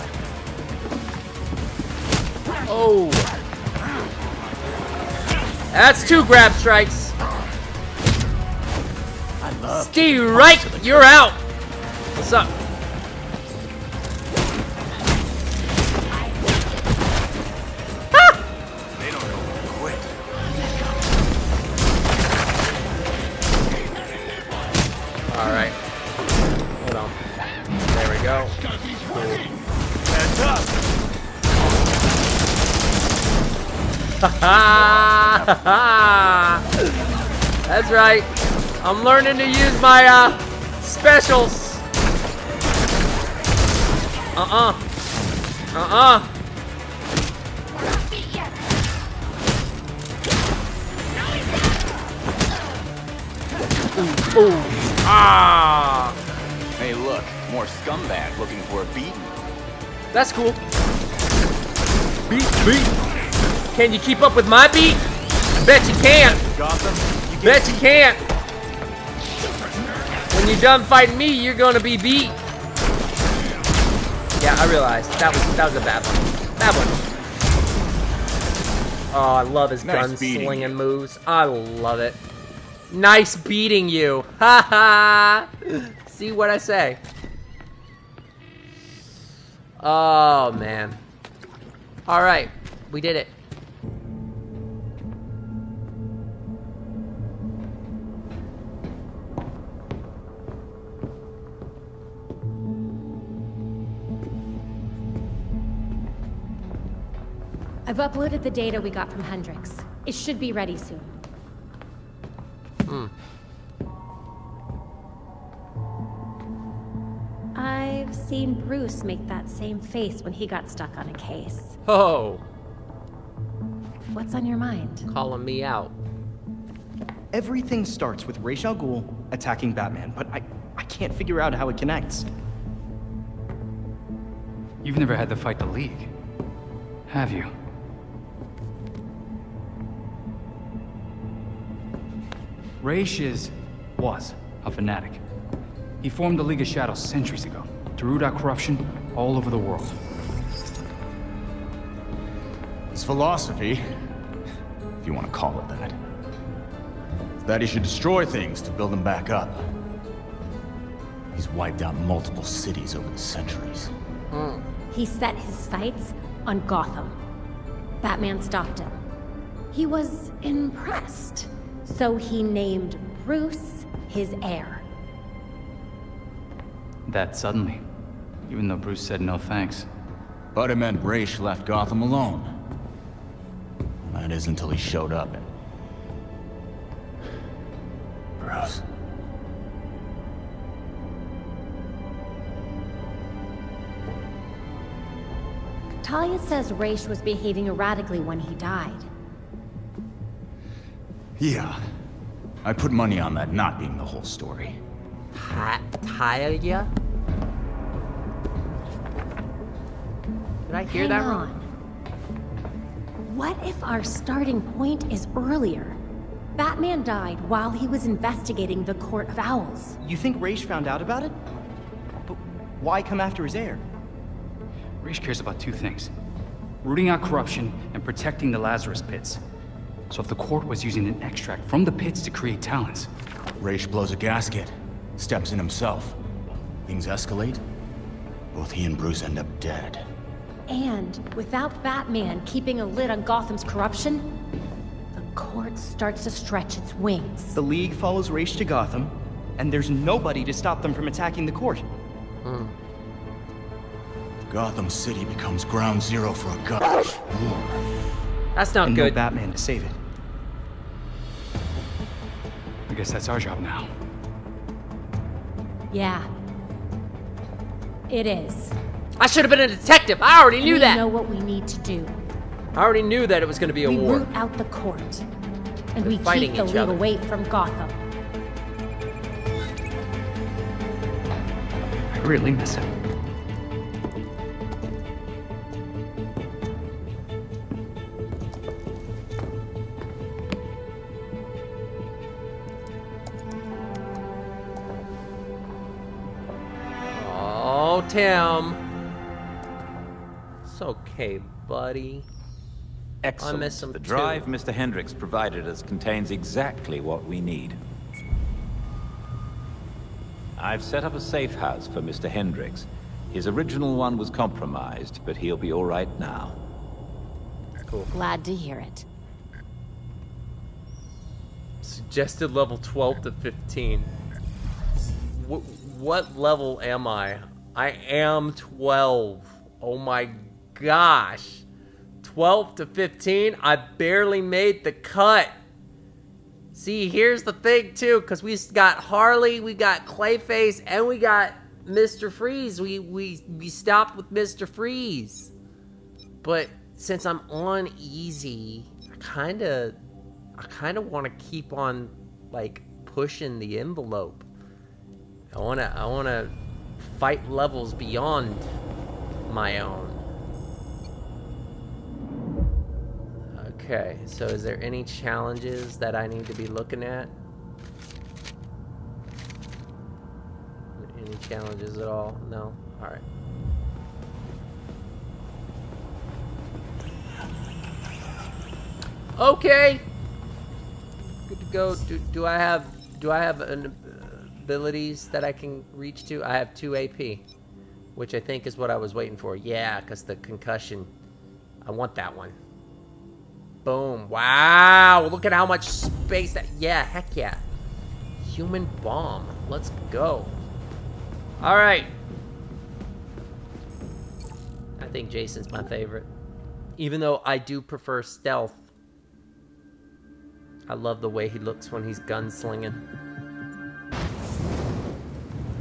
Oh. That's two grab strikes. Steve, right? You're out. What's up? Alright. Hold on. There we go. Cool. Heads up! That's right. I'm learning to use my specials. Ooh. Ah! Hey, look, more scumbag looking for a beat. That's cool. Beat. Can you keep up with my beat? Bet you can't. Gotham, Bet you can't. When you're done fighting me, you're gonna be beat. Yeah, I realized that was a bad one. Bad one. Oh, I love his gun-slinging moves. I love it. Nice beating you. Ha ha. See what I say? Oh, man. All right. We did it. I've uploaded the data we got from Hendricks. It should be ready soon. I've seen Bruce make that same face when he got stuck on a case. Oh. What's on your mind? Calling me out. Everything starts with Ra's al Ghul attacking Batman, but I can't figure out how it connects. You've never had to fight the League, have you? Ra's was a fanatic. He formed the League of Shadows centuries ago to root out corruption all over the world. His philosophy, if you want to call it that, is that he should destroy things to build them back up. He's wiped out multiple cities over the centuries. He set his sights on Gotham. Batman stopped him. He was impressed, so he named Bruce his heir. That suddenly, even though Bruce said no thanks. But it meant Ra's left Gotham alone. That is until he showed up and... Bruce. Talia says Ra's was behaving erratically when he died. Yeah. I put money on that not being the whole story. Talia? Did I hear that wrong? What if our starting point is earlier? Batman died while he was investigating the Court of Owls. You think Ra's found out about it? But why come after his heir? Ra's cares about two things: rooting out corruption and protecting the Lazarus Pits. So if the court was using an extract from the pits to create talents... Ra's blows a gasket, steps in himself. Things escalate. Both he and Bruce end up dead. And without Batman keeping a lid on Gotham's corruption, the court starts to stretch its wings. The League follows Ra's to Gotham, and there's nobody to stop them from attacking the court. Gotham City becomes ground zero for a garbage war. That's not and good. No Batman to save it. I guess that's our job now. Yeah. It is. I should have been a detective. I already knew that. We know what we need to do. I already knew that it was going to be a war. We root out the court. And we fighting keep the each League other. away from Gotham. I really miss him. Oh, Tim. It's okay, buddy. Excellent. I miss him The too. drive Mr. Hendricks provided us contains exactly what we need. I've set up a safe house for Mr. Hendricks. His original one was compromised, but he'll be all right now. Cool. Glad to hear it. Suggested level 12 to 15. What level am I? I am 12. Oh my gosh. 12 to 15? I barely made the cut. See, here's the thing too, because we got Harley, we got Clayface, and we got Mr. Freeze. We stopped with Mr. Freeze. But since I'm on easy, I kind of want to keep on like pushing the envelope. I want to fight levels beyond my own. Okay, so is there any challenges that I need to be looking at? challenges at all? No? Alright. Okay! Good to go. Do I have abilities that I can reach to? I have 2 AP, which I think is what I was waiting for. Yeah, because the concussion. I want that one. Boom. Wow. Look at how much space that... Yeah, heck yeah. Human bomb. Let's go. Alright. I think Jason's my favorite. Even though I do prefer stealth. I love the way he looks when he's gunslinging.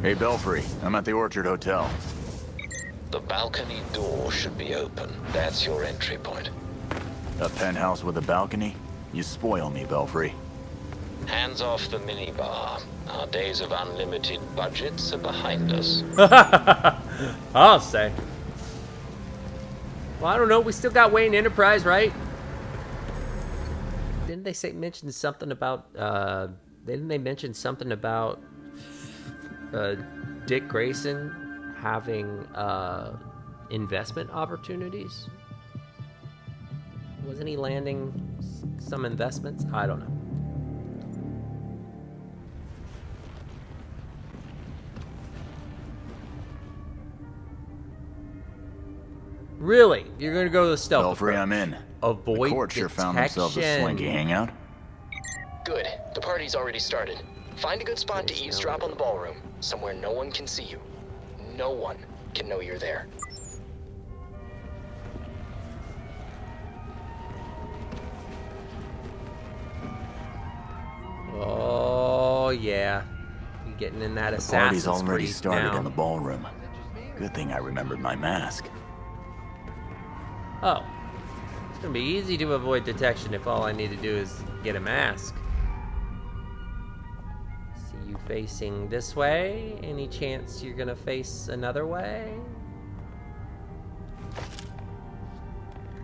Hey, Belfry. I'm at the Orchard Hotel. The balcony door should be open. That's your entry point. A penthouse with a balcony? You spoil me, Belfry. Hands off the minibar. Our days of unlimited budgets are behind us. I'll say. Well, I don't know. We still got Wayne Enterprise, right? Didn't they mention something about? Didn't they mention something about Dick Grayson having investment opportunities? Wasn't he landing some investments? I don't know. Really? You're gonna go to the stealth? Belfry, I'm in. Avoid the court sure found themselves a slinky hangout. Good. The party's already started. Find a good spot to eavesdrop on the ballroom, somewhere no one can see you. No one can know you're there. Oh yeah, you getting in that Assassin's Creed The party's already started now. in the ballroom. Good thing I remembered my mask. Oh, it's gonna be easy to avoid detection if all I need to do is get a mask. See you facing this way. Any chance you're gonna face another way?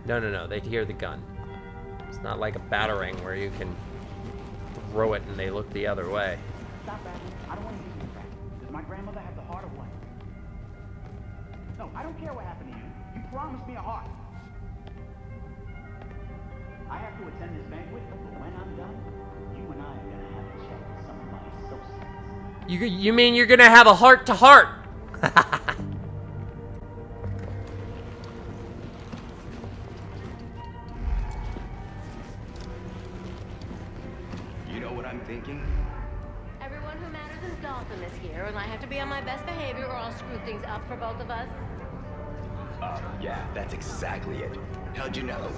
No, they'd hear the gun. It's not like a batarang where you can throw it and they look the other way. Stop that. I don't want to use this crap. Does my grandmother have the heart or what? No, I don't care what happened to you. You promised me a heart. I have to attend this banquet, but when I'm done, you and I are gonna have to check with some of my associates. You mean you're gonna have a heart-to-heart? You know what I'm thinking? Everyone who matters in Gotham is here, and I have to be on my best behavior or I'll screw things up for both of us. Yeah, that's exactly it. How'd you know?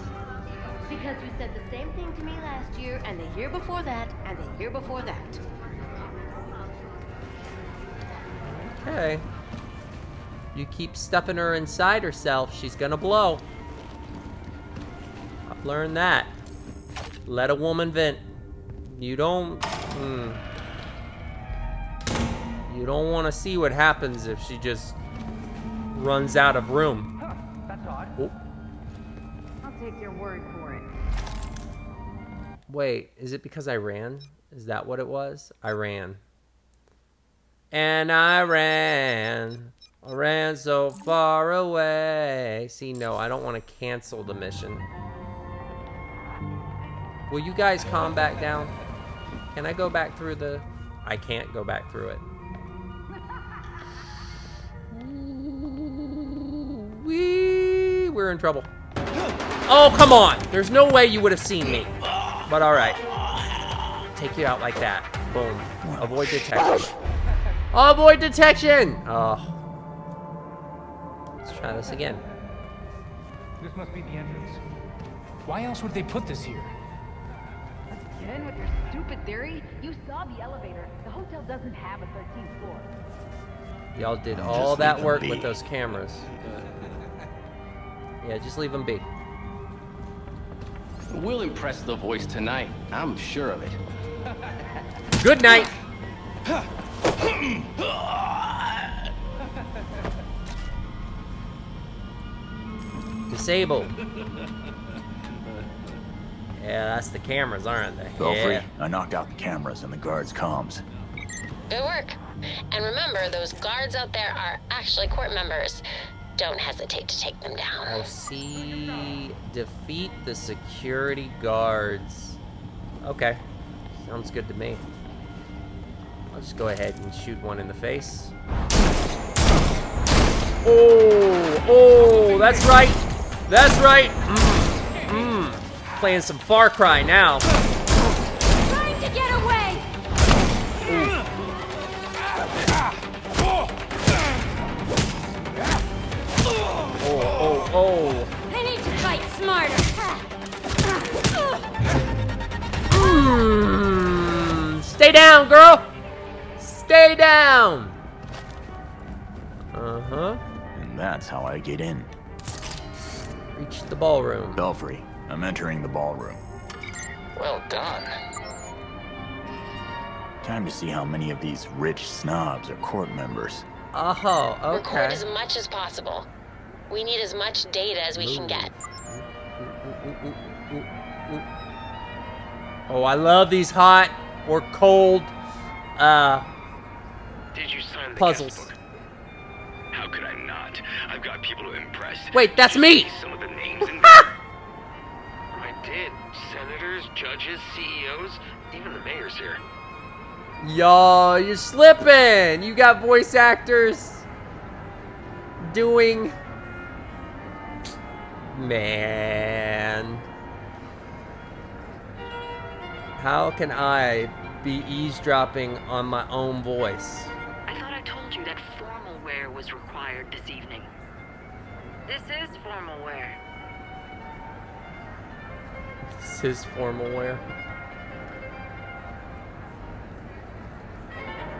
Because you said the same thing to me last year, and the year before that, and the year before that. Okay. You keep stuffing her inside herself, she's gonna blow. I've learned that. Let a woman vent. You don't... You don't want to see what happens if she just runs out of room. Huh, that's odd. Oh. I'll take your word for it. Wait, is it because I ran? Is that what it was? I ran. And I ran so far away. See, no, I don't want to cancel the mission. Will you guys calm back down? Can I go back through the... I can't go back through it. We're in trouble. Oh, come on. There's no way you would have seen me. But all right. Take you out like that. Boom. Avoid detection. Avoid detection! Oh. Let's try this again. This must be the entrance. Why else would they put this here? Again with your stupid theory? You saw the elevator. The hotel doesn't have a 13th floor. Y'all did all that work with those cameras. Yeah, just leave them be. We'll impress the voice tonight. I'm sure of it. Good night. Disabled. Yeah, that's the cameras, aren't they? Belfry, Yeah. I knocked out the cameras and the guards' comms. Good work. And remember, those guards out there are actually court members. Don't hesitate to take them down. I see. Defeat the security guards. Okay. Sounds good to me. I'll just go ahead and shoot one in the face. Oh, that's right. That's right. Playing some Far Cry now. Trying to get away. Oh. I need to fight smarter. Stay down, girl. Stay down. And that's how I get in. Reach the ballroom. Belfry, I'm entering the ballroom. Well done. Time to see how many of these rich snobs are court members. Oh, okay. Record as much as possible. We need as much data as we can get. Oh, I love these hot or cold Did you sign the puzzles. guest book? How could I not? I've got people to impress. Wait, that's me! Some of the names in there. I did. Senators, judges, CEOs, even the mayor's here. Yo, you're slipping! You got voice actors doing... Man. How can I be eavesdropping on my own voice? I thought I told you that formal wear was required this evening. This is formal wear. This is formal wear.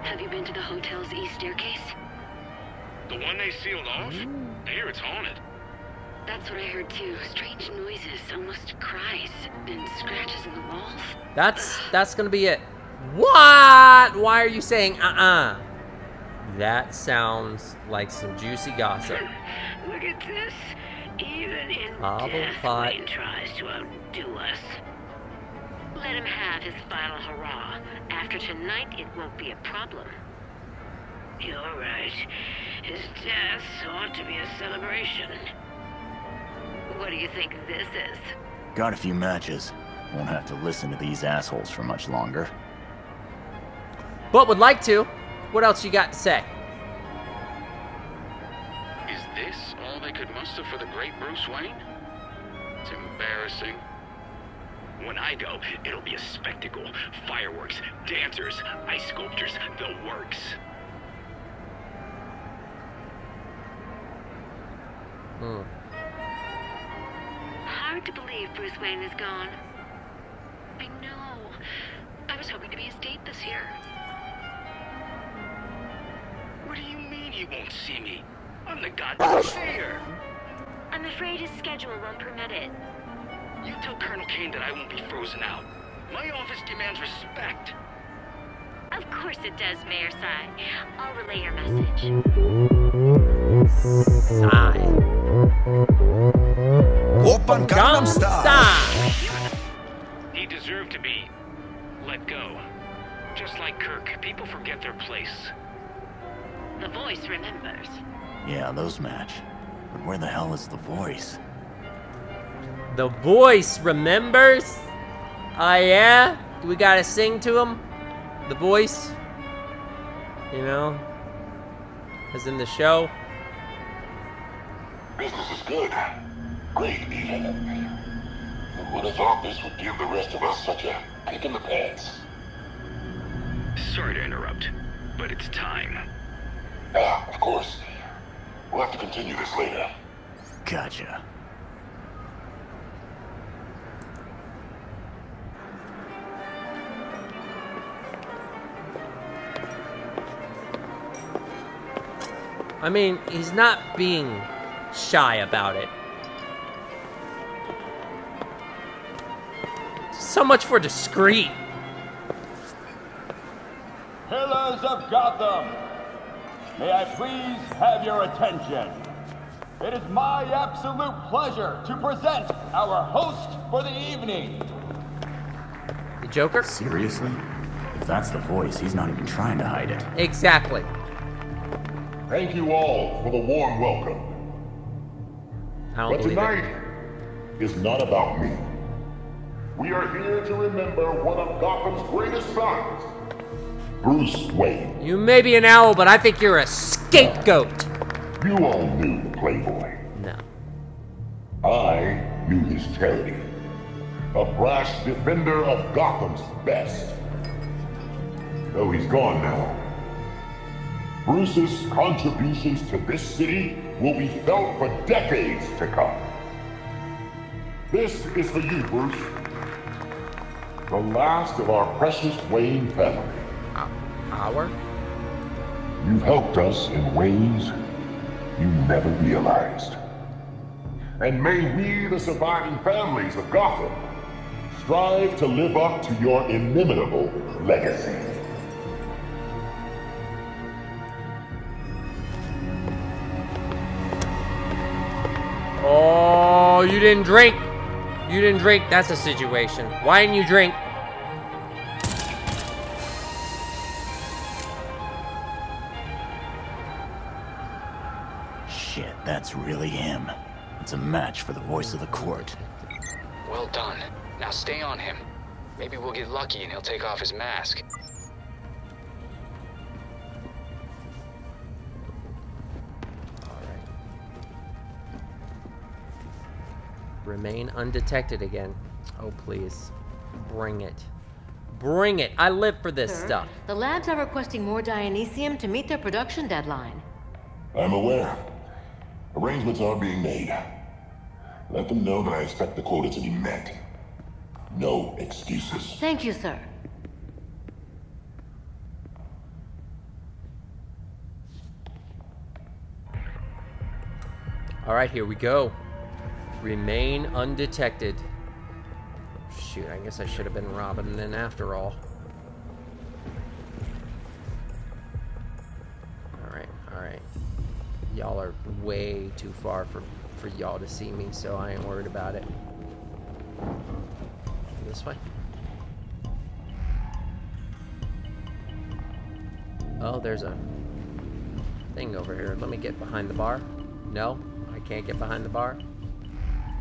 Have you been to the hotel's east staircase? The one they sealed off? I hear it's haunted. That's what I heard too. Strange noises, almost cries, and scratches in the walls. That's gonna be it. What? Why are you saying That sounds like some juicy gossip. Look at this. Even in Hobblepot. death, Wayne tries to outdo us. Let him have his final hurrah. After tonight, it won't be a problem. You're right. His death ought to be a celebration. What do you think this is? Got a few matches. Won't have to listen to these assholes for much longer. But would like to. What else you got to say? Is this all they could muster for the great Bruce Wayne? It's embarrassing. When I go, it'll be a spectacle. Fireworks, dancers, ice sculptures, the works. Hard to believe Bruce Wayne is gone. I know. I was hoping to be his date this year. What do you mean you won't see me? I'm the goddamn mayor. I'm afraid his schedule won't permit it. You tell Colonel Kane that I won't be frozen out. My office demands respect. Of course it does, Mayor Sai. I'll relay your message. Open Gangnam Style. He deserved to be let go. Just like Kirk, people forget their place. The voice remembers. Yeah, those match. But where the hell is the voice? The voice remembers? Yeah? Do we gotta sing to him? The voice? You know? As in the show? Business is good. Great, even. Who would have thought this would give the rest of us such a kick in the pants? Sorry to interrupt, but it's time. Of course. We'll have to continue this later. Gotcha. I mean, he's not being shy about it. So much for discreet. Pillars of Gotham, may I please have your attention? It is my absolute pleasure to present our host for the evening. The Joker? Seriously? If If that's the voice, he's not even trying to hide it. Exactly. Thank you all for the warm welcome. But tonight is not about me. We are here to remember one of Gotham's greatest sons, Bruce Wayne. You may be an owl, but I think you're a scapegoat. You all knew the Playboy. No. I knew his charity. A brash defender of Gotham's best. Though he's gone now, Bruce's contributions to this city will be felt for decades to come. This is for you, Bruce. The last of our precious Wayne family. Our? You've helped us in ways you never realized. And may we, the surviving families of Gotham, strive to live up to your inimitable legacy. Oh, you didn't drink. You didn't drink. That's a situation. Why didn't you drink? Shit, that's really him. It's a match for the voice of the court. Well done. Now stay on him. Maybe we'll get lucky and he'll take off his mask. Remain undetected again. Oh, please. Bring it. Bring it. I live for this stuff. The labs are requesting more Dionysium to meet their production deadline. I'm aware. Arrangements are being made. Let them know that I expect the quota to be met. No excuses. Thank you, sir. All right, here we go. Remain undetected. Shoot, I guess I should have been robbing then after all. All right. Y'all are way too far for y'all to see me, so I ain't worried about it. This way. Oh, there's a thing over here. Let me get behind the bar. No, I can't get behind the bar.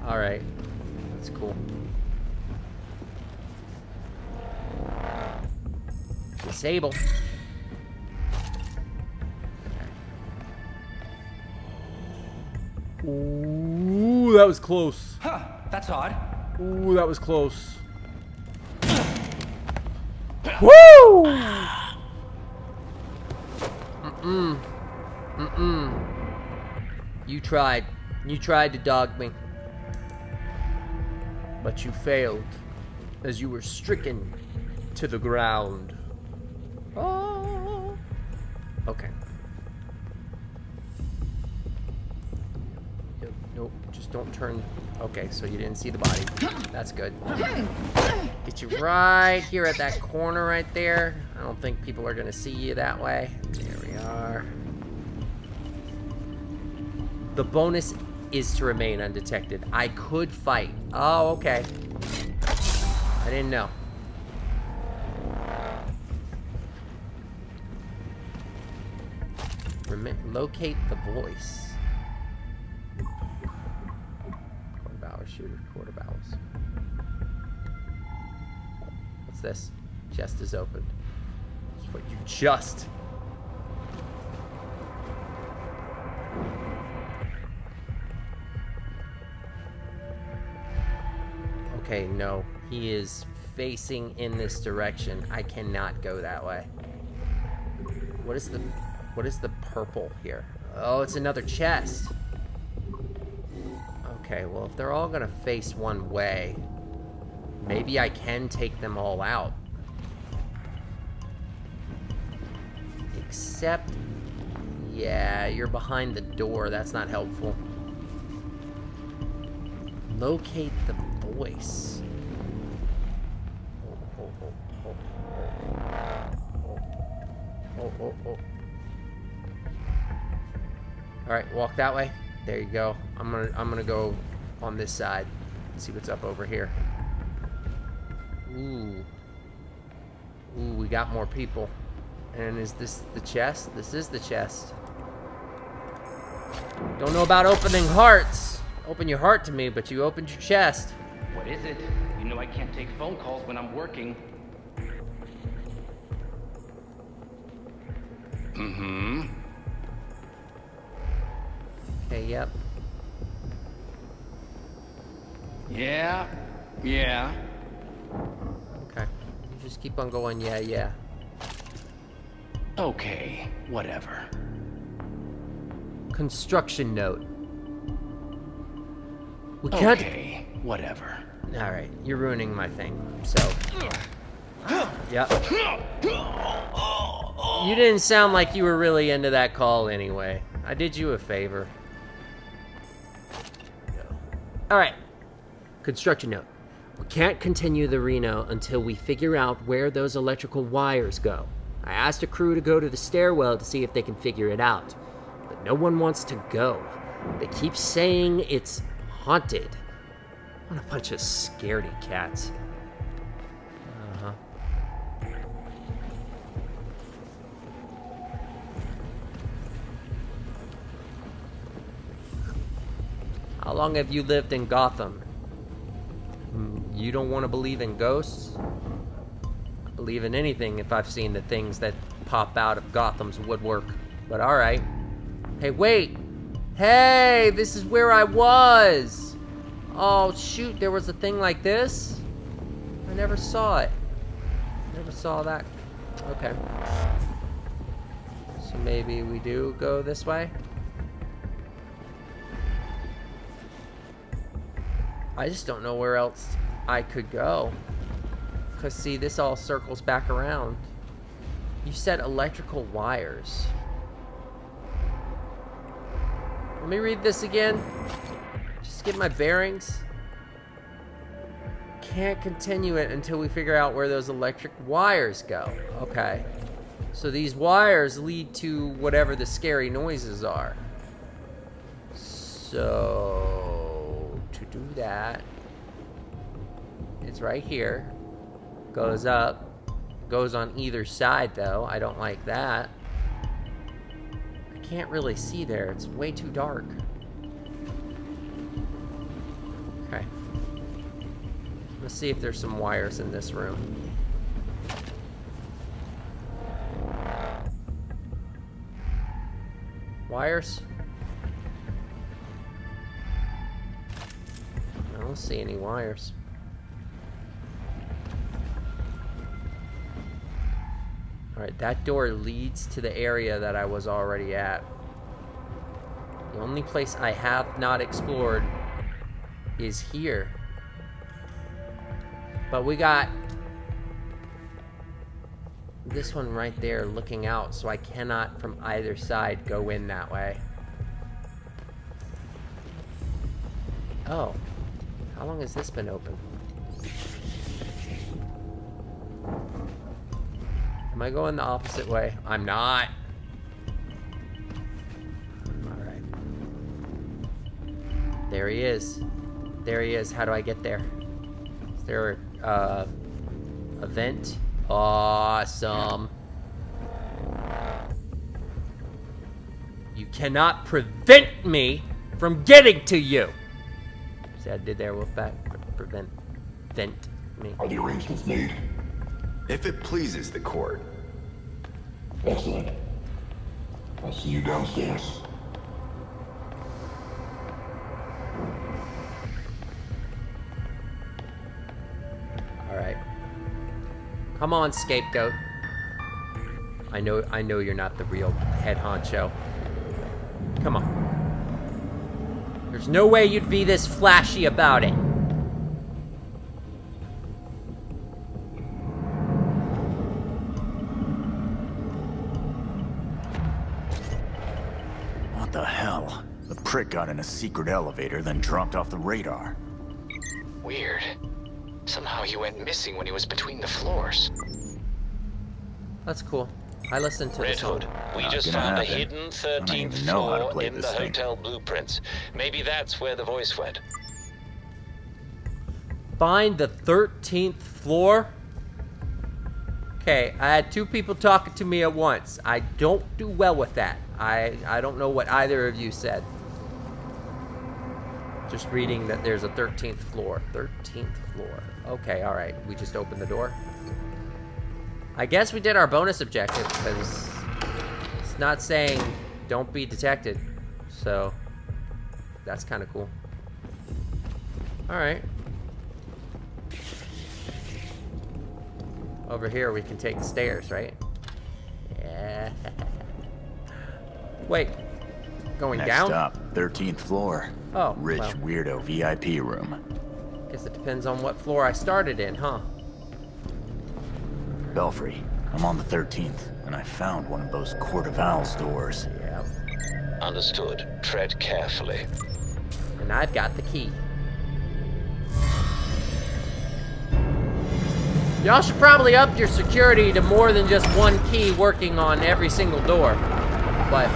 All right, that's cool. Disable. Ooh, that was close. Huh, that's odd. Ooh, that was close. Woo! You tried to dog me. But you failed, as you were stricken to the ground. Oh. Okay. Nope, just don't turn. Okay, so you didn't see the body. That's good. Get you right here at that corner right there. I don't think people are gonna see you that way. There we are. The bonus is to remain undetected. I could fight. Oh, okay. I didn't know. Locate the voice. Quarter barrel shooter, quarter barrels. What's this? Chest is open. That's what you just. Okay, no. He is facing in this direction. I cannot go that way. What is the purple here? Oh, it's another chest. Okay, well, if they're all gonna face one way, maybe I can take them all out. Except, yeah, you're behind the door. That's not helpful. Locate the voice. Oh. All right, walk that way. There you go. I'm gonna go on this side and see what's up over here. Ooh. Ooh, we got more people. And is this the chest? This is the chest. Don't know about opening hearts. Open your heart to me, but you opened your chest. What is it? You know I can't take phone calls when I'm working. Mm-hmm. Okay, yep. Yeah. Yeah. Okay. You just keep on going, yeah, yeah. Okay, whatever. Construction note. We can't. Okay, whatever. All right, you're ruining my thing. So. Yep. You didn't sound like you were really into that call anyway. I did you a favor. All right. Construction note. We can't continue the Reno until we figure out where those electrical wires go. I asked a crew to go to the stairwell to see if they can figure it out, but no one wants to go. They keep saying it's haunted. What a bunch of scaredy cats. Uh-huh. How long have you lived in Gotham? You don't want to believe in ghosts? I believe in anything if I've seen the things that pop out of Gotham's woodwork. But alright. Hey, wait! Hey, this is where I was! Oh, shoot, there was a thing like this? I never saw it. Never saw that. Okay. So maybe we do go this way? I just don't know where else I could go. Because, see, this all circles back around. You said electrical wires. Let me read this again. Just get my bearings. Can't continue it until we figure out where those electric wires go. Okay. So these wires lead to whatever the scary noises are. So, to do that, it's right here. Goes up. Goes on either side, though. I don't like that. I can't really see there. It's way too dark. Okay. Let's see if there's some wires in this room. Wires? I don't see any wires. Alright, that door leads to the area that I was already at. The only place I have not explored is here. But we got this one right there looking out, so I cannot from either side go in that way. Oh. How long has this been open? Am I going the opposite way? I'm not. Alright. There he is. There he is. How do I get there? Is there a vent? Awesome. You cannot prevent me from getting to you. See, I did there with that. Vent me. Are the arrangements made? If it pleases the court. Excellent. I'll see you downstairs. Alright. Come on, scapegoat. I know you're not the real head honcho. Come on. There's no way you'd be this flashy about it. What the hell? The prick got in a secret elevator, then dropped off the radar. Weird. Somehow he went missing when he was between the floors. That's cool. I listened to Red the song. Hood, we just found a hidden 13th floor in the hotel blueprints. Maybe that's where the voice went. Find the 13th floor? Okay, I had two people talking to me at once. I don't do well with that. I don't know what either of you said. Just reading that there's a 13th floor. 13th floor. Okay, alright. We just opened the door. I guess we did our bonus objective, because it's not saying don't be detected. So, that's kind of cool. Alright. Over here we can take the stairs, right? Yeah. Wait. Going down? Next up, 13th floor. Oh, Rich well. weirdo VIP room. Guess it depends on what floor I started in, huh? Belfry, I'm on the 13th, and I found one of those Court of Owls doors. Yeah. Understood. Tread carefully. And I've got the key. Y'all should probably up your security to more than just one key working on every single door. But...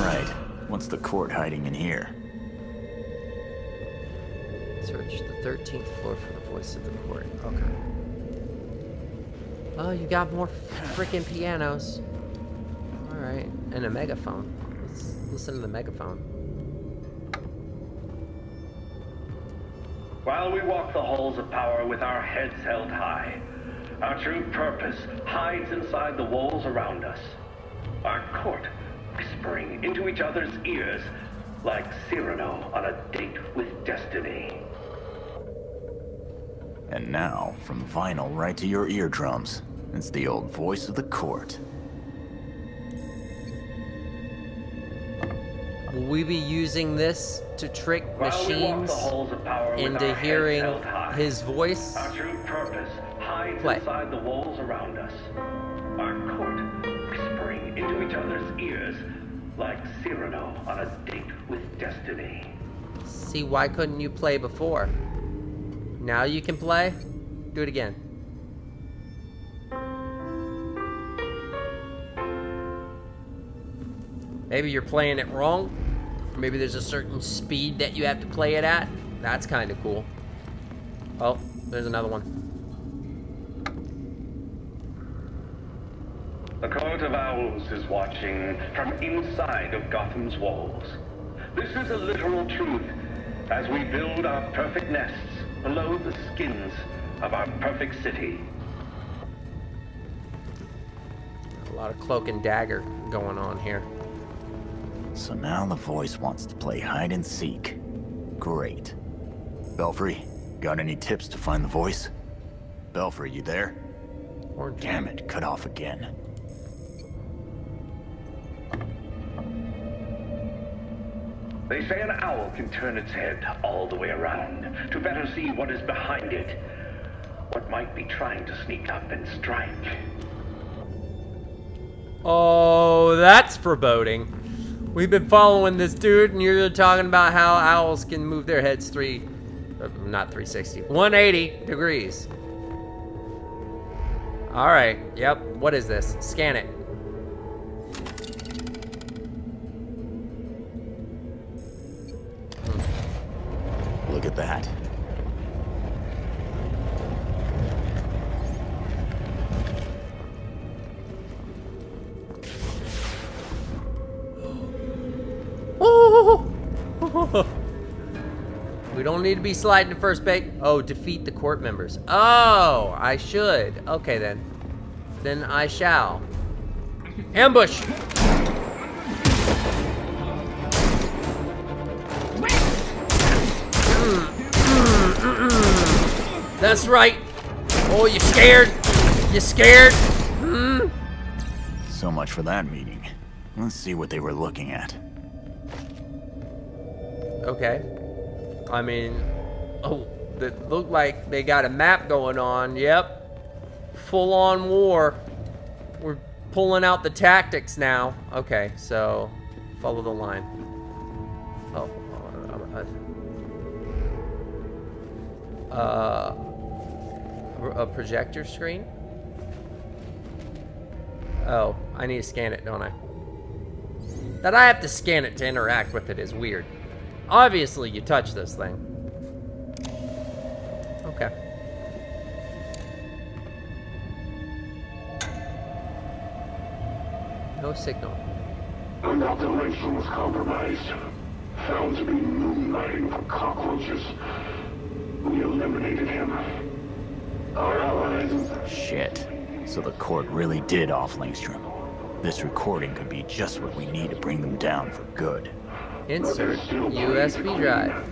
Right. What's the court hiding in here? Search the 13th floor for the voice of the court. Okay. Oh, you got more freaking pianos. Alright. And a megaphone. Let's listen to the megaphone. While we walk the halls of power with our heads held high, our true purpose hides inside the walls around us. Our court whispering into each other's ears like Cyrano on a date with destiny. And now, from vinyl right to your eardrums, it's the old voice of the court. Will we be using this to trick machines into hearing his voice? Our true purpose hides Play. inside the walls around us. Our court whispering into each other's ears like Cyrano on a date with destiny. See, why couldn't you play before? Now you can play? Do it again. Maybe you're playing it wrong. Or maybe there's a certain speed that you have to play it at. That's kind of cool. Oh, there's another one. The Court of Owls is watching from inside of Gotham's walls. This is a literal truth as we build our perfect nests below the skins of our perfect city. A lot of cloak and dagger going on here. So now the voice wants to play hide and seek. Great. Belfry, got any tips to find the voice? Belfry, you there? Damn it, cut off again. They say an owl can turn its head all the way around to better see what is behind it. What might be trying to sneak up and strike. Oh, that's foreboding. We've been following this dude, and you're talking about how owls can move their heads not 360, 180 degrees. All right, yep, what is this? Scan it. Look at that. We don't need to be sliding to first base. Oh, defeat the court members. Oh, I should. Okay, then. Then I shall. Ambush! That's right. Oh, you scared? You scared? So much for that meeting. Let's see what they were looking at. Okay. I mean, oh, that looked like they got a map going on. Yep. Full-on war. We're pulling out the tactics now. Okay, so follow the line. Oh. A projector screen? Oh, I need to scan it, don't I? That I have to scan it to interact with it is weird. Obviously, you touch this thing. Okay. No signal. Dr. Langstrom was compromised. Found to be moonlighting for cockroaches. We eliminated him. Our allies... Shit. So the court really did off Langstrom. This recording could be just what we need to bring them down for good. Insert USB drive.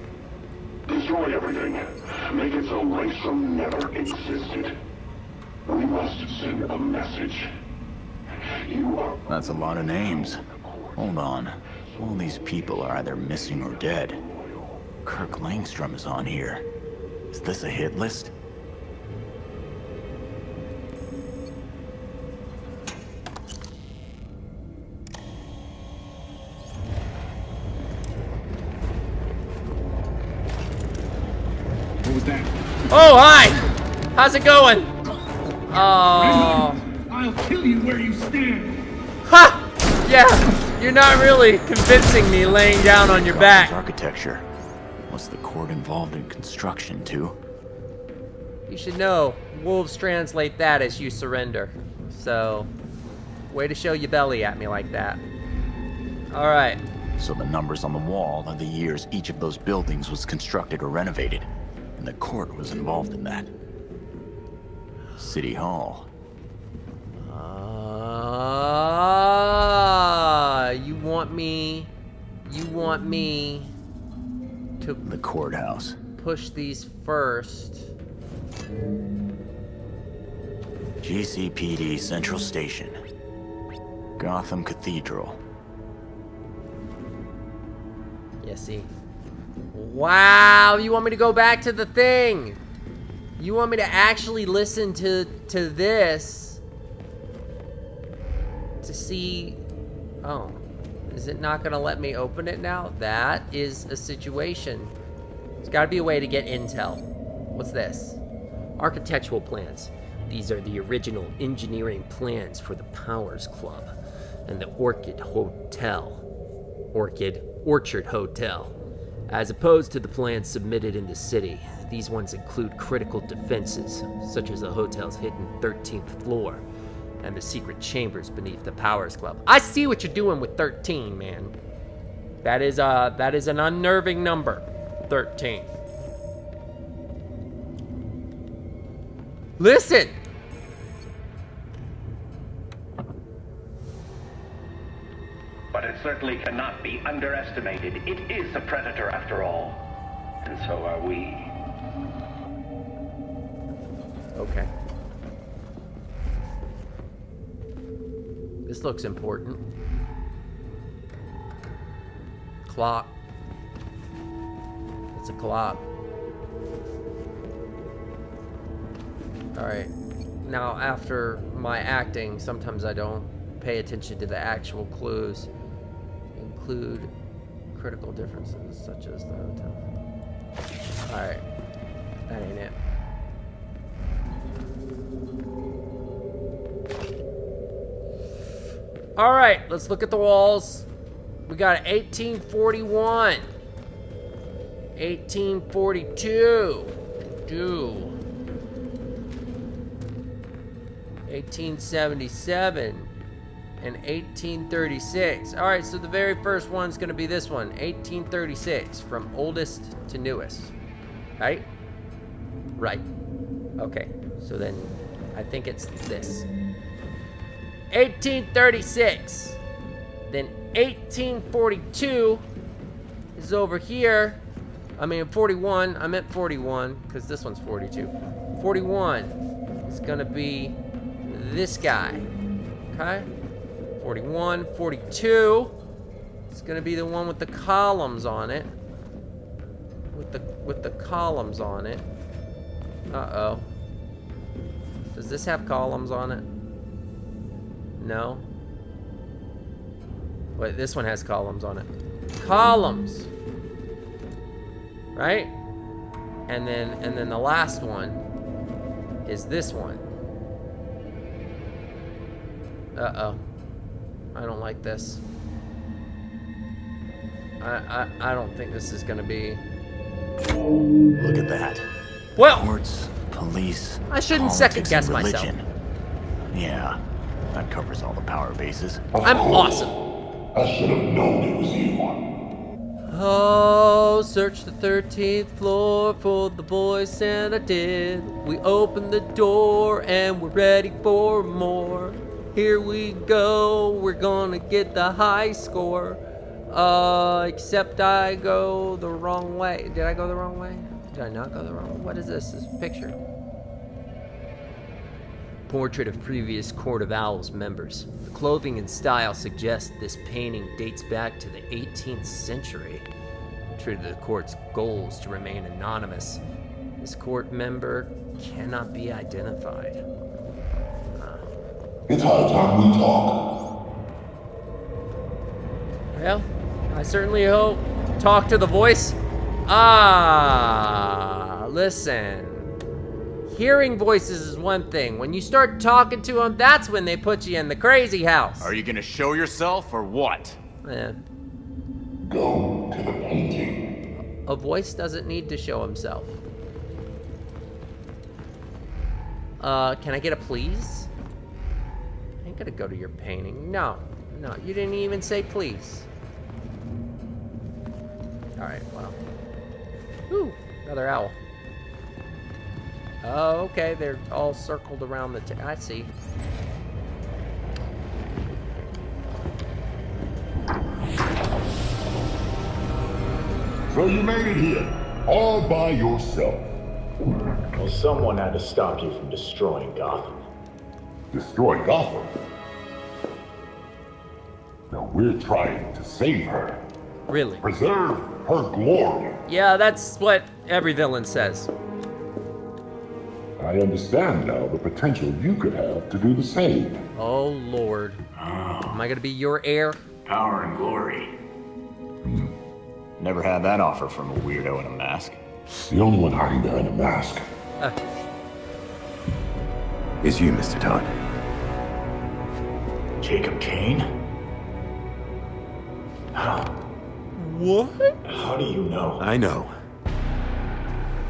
Destroy everything. Make it so Langstrom never existed. We must send a message. You are... That's a lot of names. Hold on. All these people are either missing or dead. Kirk Langstrom is on here. Is this a hit list? What was that? Oh, hi! How's it going? Oh. I'll kill you where you stand. Ha! Yeah, you're not really convincing me laying down on your back. Architecture. What's the court involved in construction, too? You should know, wolves translate that as you surrender. So, way to show your belly at me like that. Alright. So the numbers on the wall are the years each of those buildings was constructed or renovated. And the court was involved in that. City Hall. You want me to... The courthouse. Push these first. GCPD Central Station. Gotham Cathedral. Yeah, see? Wow, you want me to go back to the thing? You want me to actually listen to this to see... Oh, is it not gonna let me open it now? That is a situation. There's gotta be a way to get intel. What's this? Architectural plans. These are the original engineering plans for the Powers Club and the Orchid Orchard Hotel. As opposed to the plans submitted in the city, these ones include critical defenses, such as the hotel's hidden 13th floor and the secret chambers beneath the Powers Club. I see what you're doing with 13, man. That is an unnerving number, 13. Listen! But it certainly cannot be underestimated. It is a predator after all. And so are we. Okay. This looks important. Clock. It's a clock. Alright. Now, after my acting, sometimes I don't pay attention to the actual clues. Include critical differences, such as the hotel. Alright. That ain't it. Alright, let's look at the walls. We got 1841. 1842. 1877. And 1836. Alright, so the very first one's gonna be this one. 1836, from oldest to newest. Right? Right. Okay, so then I think it's this. 1836. Then 1842 is over here. I mean 41, I meant 41, because this one's 42. 41 is gonna be this guy. Okay? 41, 42. It's gonna be the one with the columns on it. With the columns on it. Uh-oh. Does this have columns on it? No. Wait, this one has columns on it. Columns. Right? And then the last one is this one. Uh-oh. I don't like this. I don't think this is gonna be... Look at that. Well... Courts, police, I shouldn't politics, second-guess and myself. religion. Yeah, that covers all the power bases. I'm awesome. I should have known it was you. Oh, search the 13th floor for the voice, and I did. We opened the door and we're ready for more. Here we go, we're gonna get the high score. Except I go the wrong way. Did I go the wrong way? Did I not go the wrong way? What is this? This picture. Portrait of previous Court of Owls members. The clothing and style suggest this painting dates back to the 18th century. True to the court's goals to remain anonymous, this court member cannot be identified. It's high time we talk. Well, I certainly hope. Talk to the voice? Ah, listen. Hearing voices is one thing. When you start talking to them, that's when they put you in the crazy house. Are you gonna show yourself or what? Yeah. Go to the painting. A voice doesn't need to show himself. Can I get a please? I ain't gonna go to your painting. No, you didn't even say please. Alright, well. Ooh, another owl. Oh, okay, they're all circled around the I see. So you made it here, all by yourself. Well, someone had to stop you from destroying Gotham. Destroy Gotham? Now we're trying to save her. Really? Preserve her glory. Yeah, that's what every villain says. I understand now the potential you could have to do the same. Oh, Lord. Am I gonna be your heir? Power and glory. Never had that offer from a weirdo in a mask. The only one hiding behind a mask. It's you, Mr. Todd. Jacob Kane? What? How do you know? I know.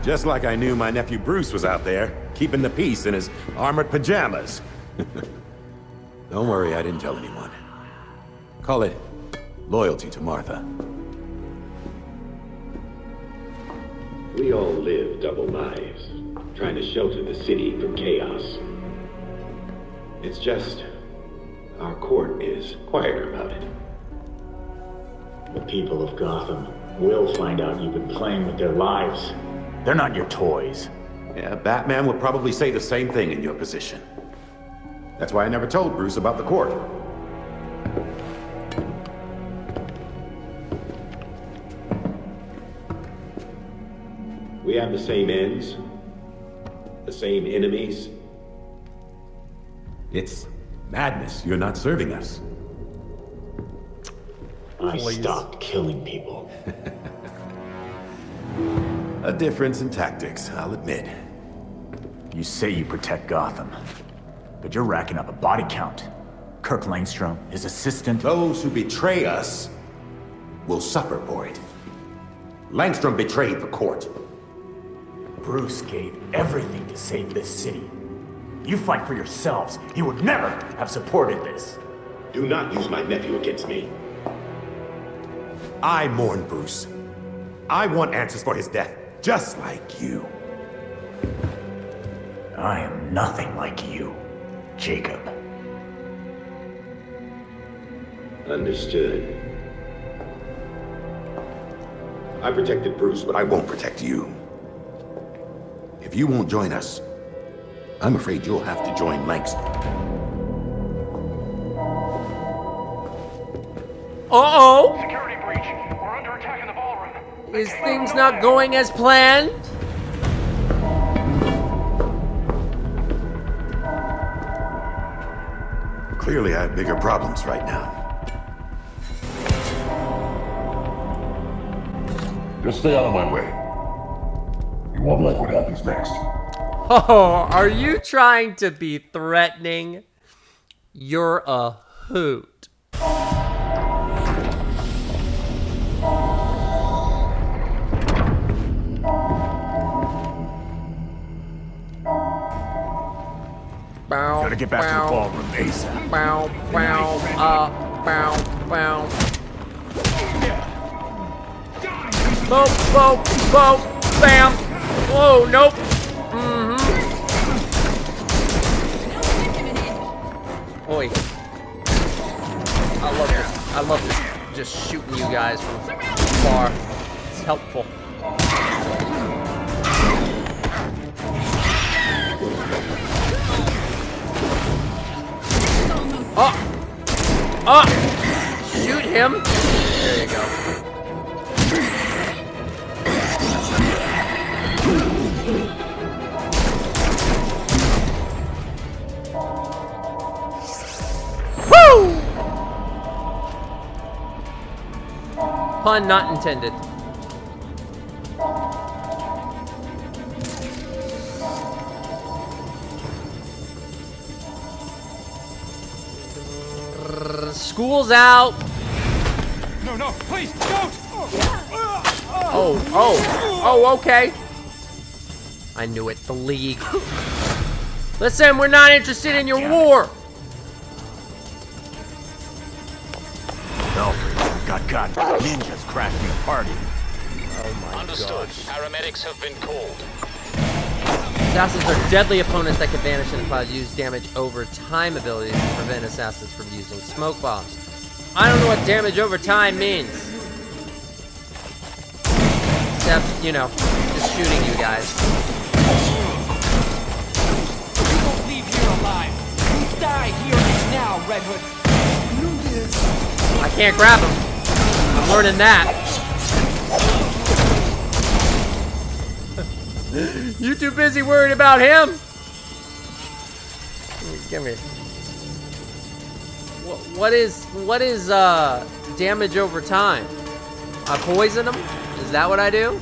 Just like I knew my nephew Bruce was out there, keeping the peace in his armored pajamas. Don't worry, I didn't tell anyone. Call it loyalty to Martha. We all live double lives, trying to shelter the city from chaos. It's just, our court is quieter about it. The people of Gotham will find out you've been playing with their lives. They're not your toys. Yeah, Batman would probably say the same thing in your position. That's why I never told Bruce about the court. We have the same ends, the same enemies. It's madness. You're not serving us. I stopped killing people. A difference in tactics, I'll admit. You say you protect Gotham, but you're racking up a body count. Kirk Langstrom, his assistant... Those who betray us will suffer for it. Langstrom betrayed the court. Bruce gave everything to save this city. You fight for yourselves. He would never have supported this. Do not use my nephew against me. I mourn Bruce. I want answers for his death, just like you. I am nothing like you, Jacob. Understood. I protected Bruce, but I won't protect you. If you won't join us, I'm afraid you'll have to join Langstrom. Uh-oh! Security breach. We're under attack in the ballroom. Is things not going as planned? Clearly, I have bigger problems right now. Just stay out of my way. You won't like what happens next. Oh, are you trying to be threatening? You're a hoot. Gotta get back to the ballroom ASAP. Bow, bow, bow, bow. Boom, boom, boom, bam. Whoa, nope. Oi. I love this. I love this. Just shooting you guys from far. It's helpful. Oh! Oh! Shoot him! There you go. Woo! Pun not intended. School's out. No, no, please don't. Oh, okay. I knew it. The League. Listen, we're not interested in your war. Alfred, got ninjas crashing a party. Oh my Understood. gosh. Paramedics have been called. Assassins are deadly opponents that can vanish and apply use damage over time abilities to prevent assassins from using smoke bombs. I don't know what damage over time means. Except, you know, just shooting you guys. You won't leave here alive. You die here and now, Red Hood. I can't grab him. I'm learning that. You too busy worried about him? Give me. What is damage over time? I poison him? Is that what I do?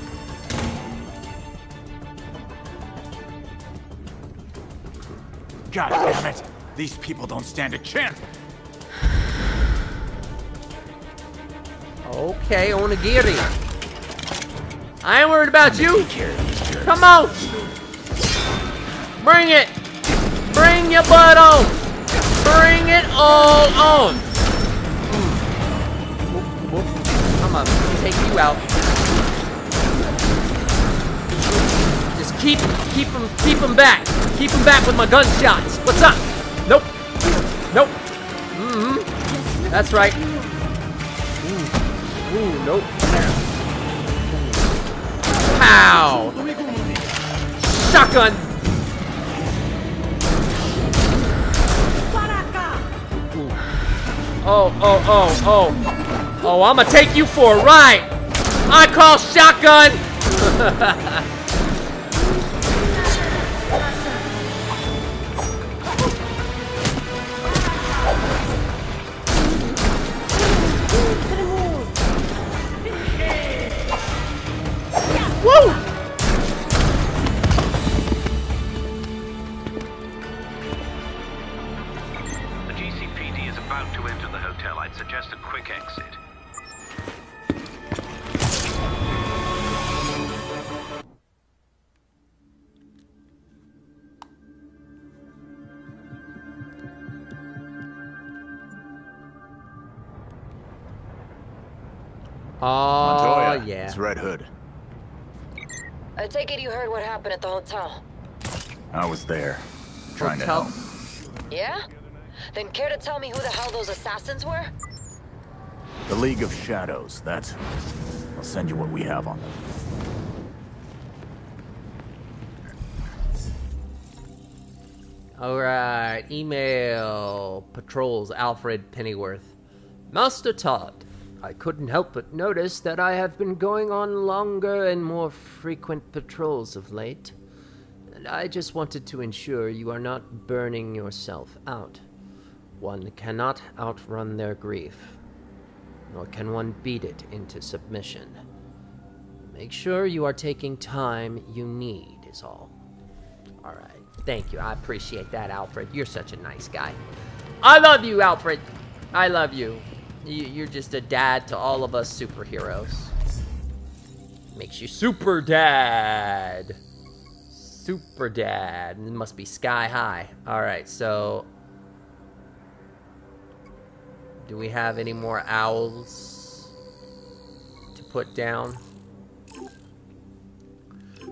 God damn it! These people don't stand a chance. Okay, onigiri. I ain't worried about you. Come on. Bring it. Bring your butt on. Bring it all on. I'm gonna take you out. Just keep him back. Keep him back with my gunshots. What's up? Nope. Nope. That's right. Ooh, nope. Pow! Shotgun! Oh. Oh, I'ma take you for a ride! I call shotgun! Woo! The GCPD is about to enter the hotel. I'd suggest a quick exit. Oh, yeah. It's Red Hood. I take it you heard what happened at the hotel. I was there, trying to help. Yeah? Then care to tell me who the hell those assassins were? The League of Shadows, that's... I'll send you what we have on them. Alright, email. Patrols, Alfred Pennyworth. Master Todd, I couldn't help but notice that I have been going on longer and more frequent patrols of late. And I just wanted to ensure you are not burning yourself out. One cannot outrun their grief, nor can one beat it into submission. Make sure you are taking time you need is all. Alright, thank you. I appreciate that, Alfred. You're such a nice guy. I love you, Alfred. I love you. You're just a dad to all of us superheroes. Makes you super dad. Super dad. It must be sky high. Alright, so... do we have any more owls to put down?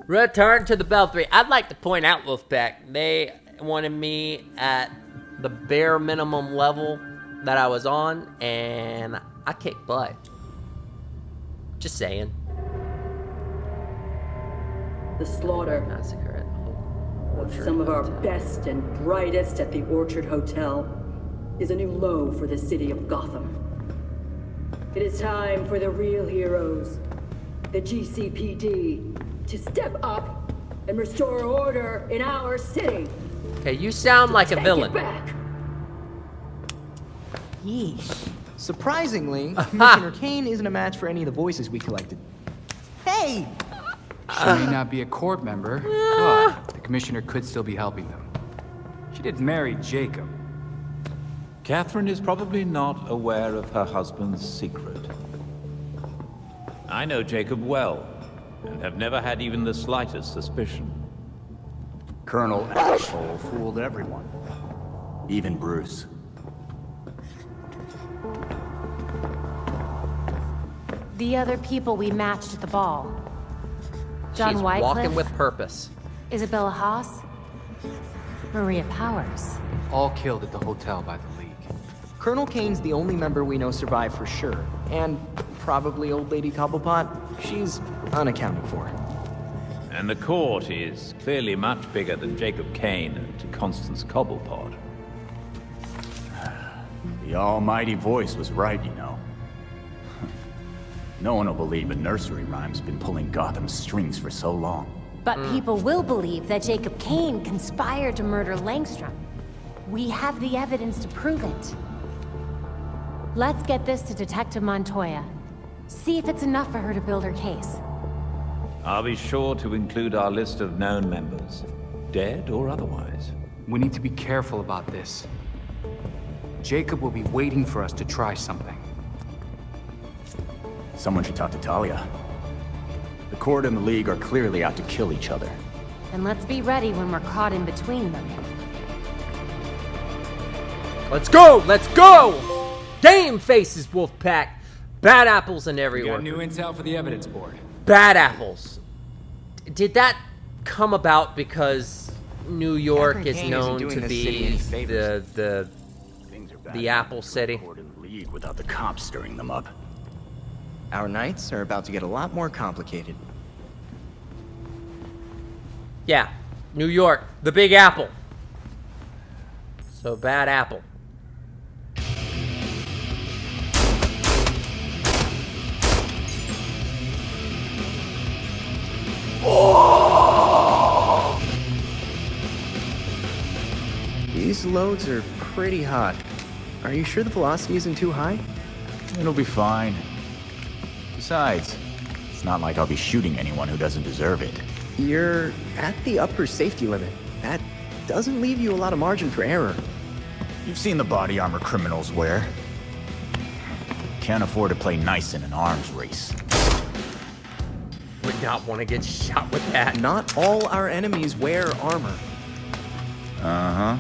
Return to the Belfry. I'd like to point out, Wolfpack, they wanted me at the bare minimum level that I was on, and I kicked butt. Just saying. The slaughter massacre of some of our best and brightest at the Orchard Hotel is a new low for the city of Gotham. It is time for the real heroes, the GCPD, to step up and restore order in our city. Okay, you sound like a villain. Yeesh. Surprisingly, Commissioner Kane isn't a match for any of the voices we collected. Hey! She may not be a court member, but the commissioner could still be helping them. She did marry Jacob. Catherine is probably not aware of her husband's secret. I know Jacob well, and have never had even the slightest suspicion. Colonel Asshole fooled everyone. Even Bruce. The other people we matched at the ball. John She's Wycliffe, walking with purpose. Isabella Haas, Maria Powers. All killed at the hotel by the League. Colonel Kane's the only member we know survived for sure. And probably Old Lady Cobblepot. She's unaccounted for. And the court is clearly much bigger than Jacob Kane and Constance Cobblepot. The almighty voice was right, you know. No one will believe a nursery rhyme's been pulling Gotham's strings for so long. But people will believe that Jacob Kane conspired to murder Langstrom. We have the evidence to prove it. Let's get this to Detective Montoya. See if it's enough for her to build her case. I'll be sure to include our list of known members, dead or otherwise. We need to be careful about this. Jacob will be waiting for us to try something. Someone should talk to Talia. The court and the League are clearly out to kill each other. And let's be ready when we're caught in between them. Let's go! Let's go! Game faces, Wolfpack. Bad apples and everywhere. We got new intel for the evidence board. Bad apples. Did that come about because New York is known to be the Apple City? League without the cops stirring them up. Our nights are about to get a lot more complicated. Yeah, New York, the Big Apple. So bad apple. Oh! These loads are pretty hot. Are you sure the velocity isn't too high? It'll be fine. Besides, it's not like I'll be shooting anyone who doesn't deserve it. You're at the upper safety limit. That doesn't leave you a lot of margin for error. You've seen the body armor criminals wear. Can't afford to play nice in an arms race. Would not want to get shot with that. Not all our enemies wear armor. Uh-huh.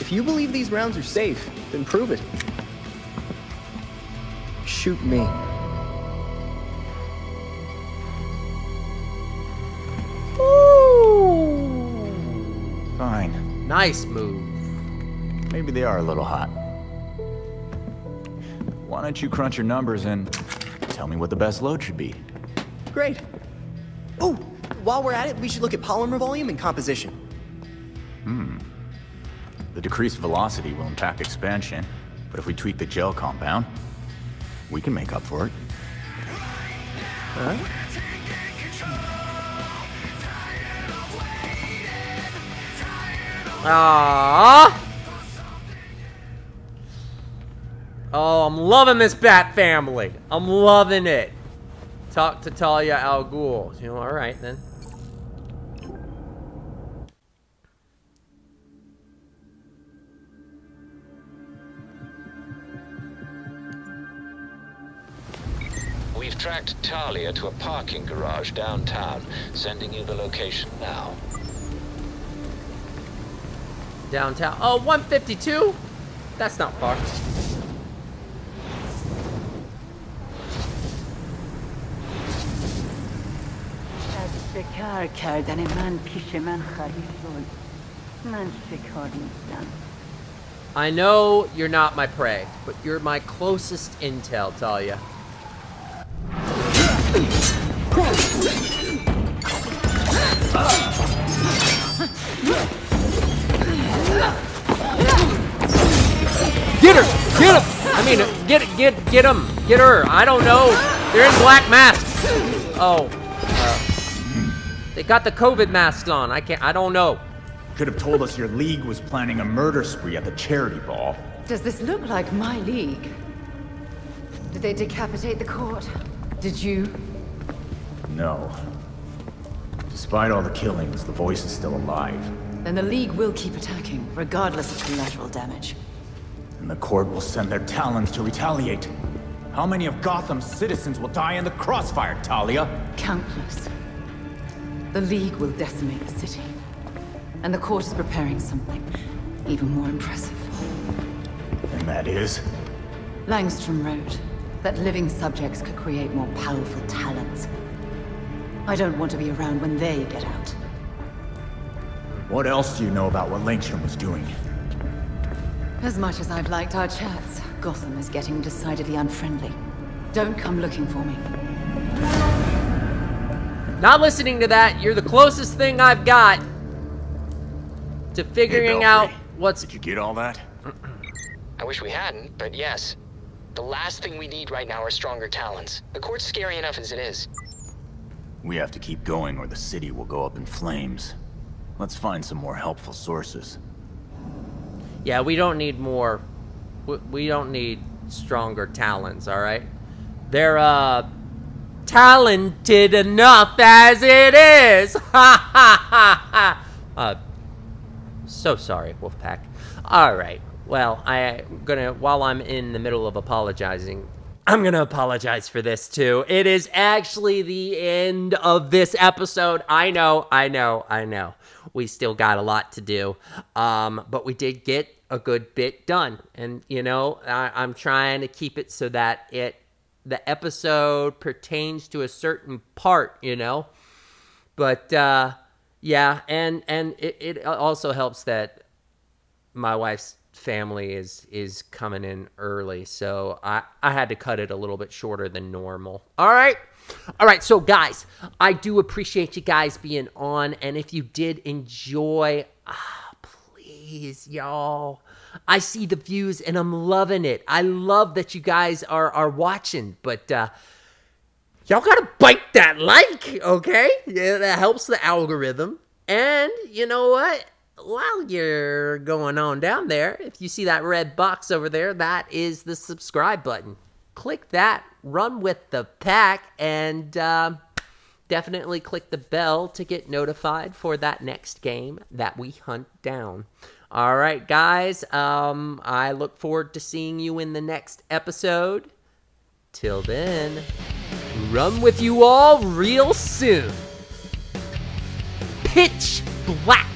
If you believe these rounds are safe, then prove it. Shoot me. Ooh. Fine. Nice move. Maybe they are a little hot. Why don't you crunch your numbers and tell me what the best load should be? Great. Oh, while we're at it, we should look at polymer volume and composition. The decreased velocity will impact expansion, but if we tweak the gel compound, we can make up for it. Huh? Aww. Oh, I'm loving this Bat family. I'm loving it. Talk to Talia al Ghul. You know, all right then. tracked Talia to a parking garage downtown. Sending you the location now. Downtown. Oh, 152? That's not far. کار کردن من پیش من خواهی شد. من شکار نیستم. I know you're not my prey, but you're my closest intel, Talia. Get her! Get him! I mean, get him! Get her! I don't know. They're in black masks. Oh. They got the COVID masks on. I don't know. Could have told us your league was planning a murder spree at the charity ball. Does this look like my league? Did they decapitate the court? Did you? No. Despite all the killings, the voice is still alive. Then the league will keep attacking, regardless of collateral damage. And the court will send their talons to retaliate. How many of Gotham's citizens will die in the crossfire, Talia? Countless. The league will decimate the city. And the court is preparing something even more impressive. And that is? Langstrom wrote that living subjects could create more powerful talents. I don't want to be around when they get out. What else do you know about what Langstrom was doing? As much as I've liked our chats, Gotham is getting decidedly unfriendly. Don't come looking for me. Not listening to that. You're the closest thing I've got to figuring out what's... Did you get all that? I wish we hadn't, but yes. The last thing we need right now are stronger talons. The court's scary enough as it is. We have to keep going or the city will go up in flames. Let's find some more helpful sources. Yeah, we don't need more... We don't need stronger talons, alright? They're, talented enough as it is! Ha ha ha! So sorry, Wolfpack. Alright, well, while I'm in the middle of apologizing, I'm gonna apologize for this too. It is actually the end of this episode. I know. We still got a lot to do. But we did get a good bit done. And, you know, I'm trying to keep it so that the episode pertains to a certain part, you know? But, yeah, and it also helps that my wife's family is coming in early, so I had to cut it a little bit shorter than normal. All right, so guys, I do appreciate you guys being on, and if you did enjoy, please, y'all, I see the views and I'm loving it. I love that you guys are watching, but y'all gotta bite that like, okay? Yeah, that helps the algorithm. And you know what? While you're going on down there, if you see that red box over there, that is the subscribe button. Click that, run with the pack, and definitely click the bell to get notified for that next game that we hunt down. All right, guys, I look forward to seeing you in the next episode. Till then, run with you all real soon. Pitch Black.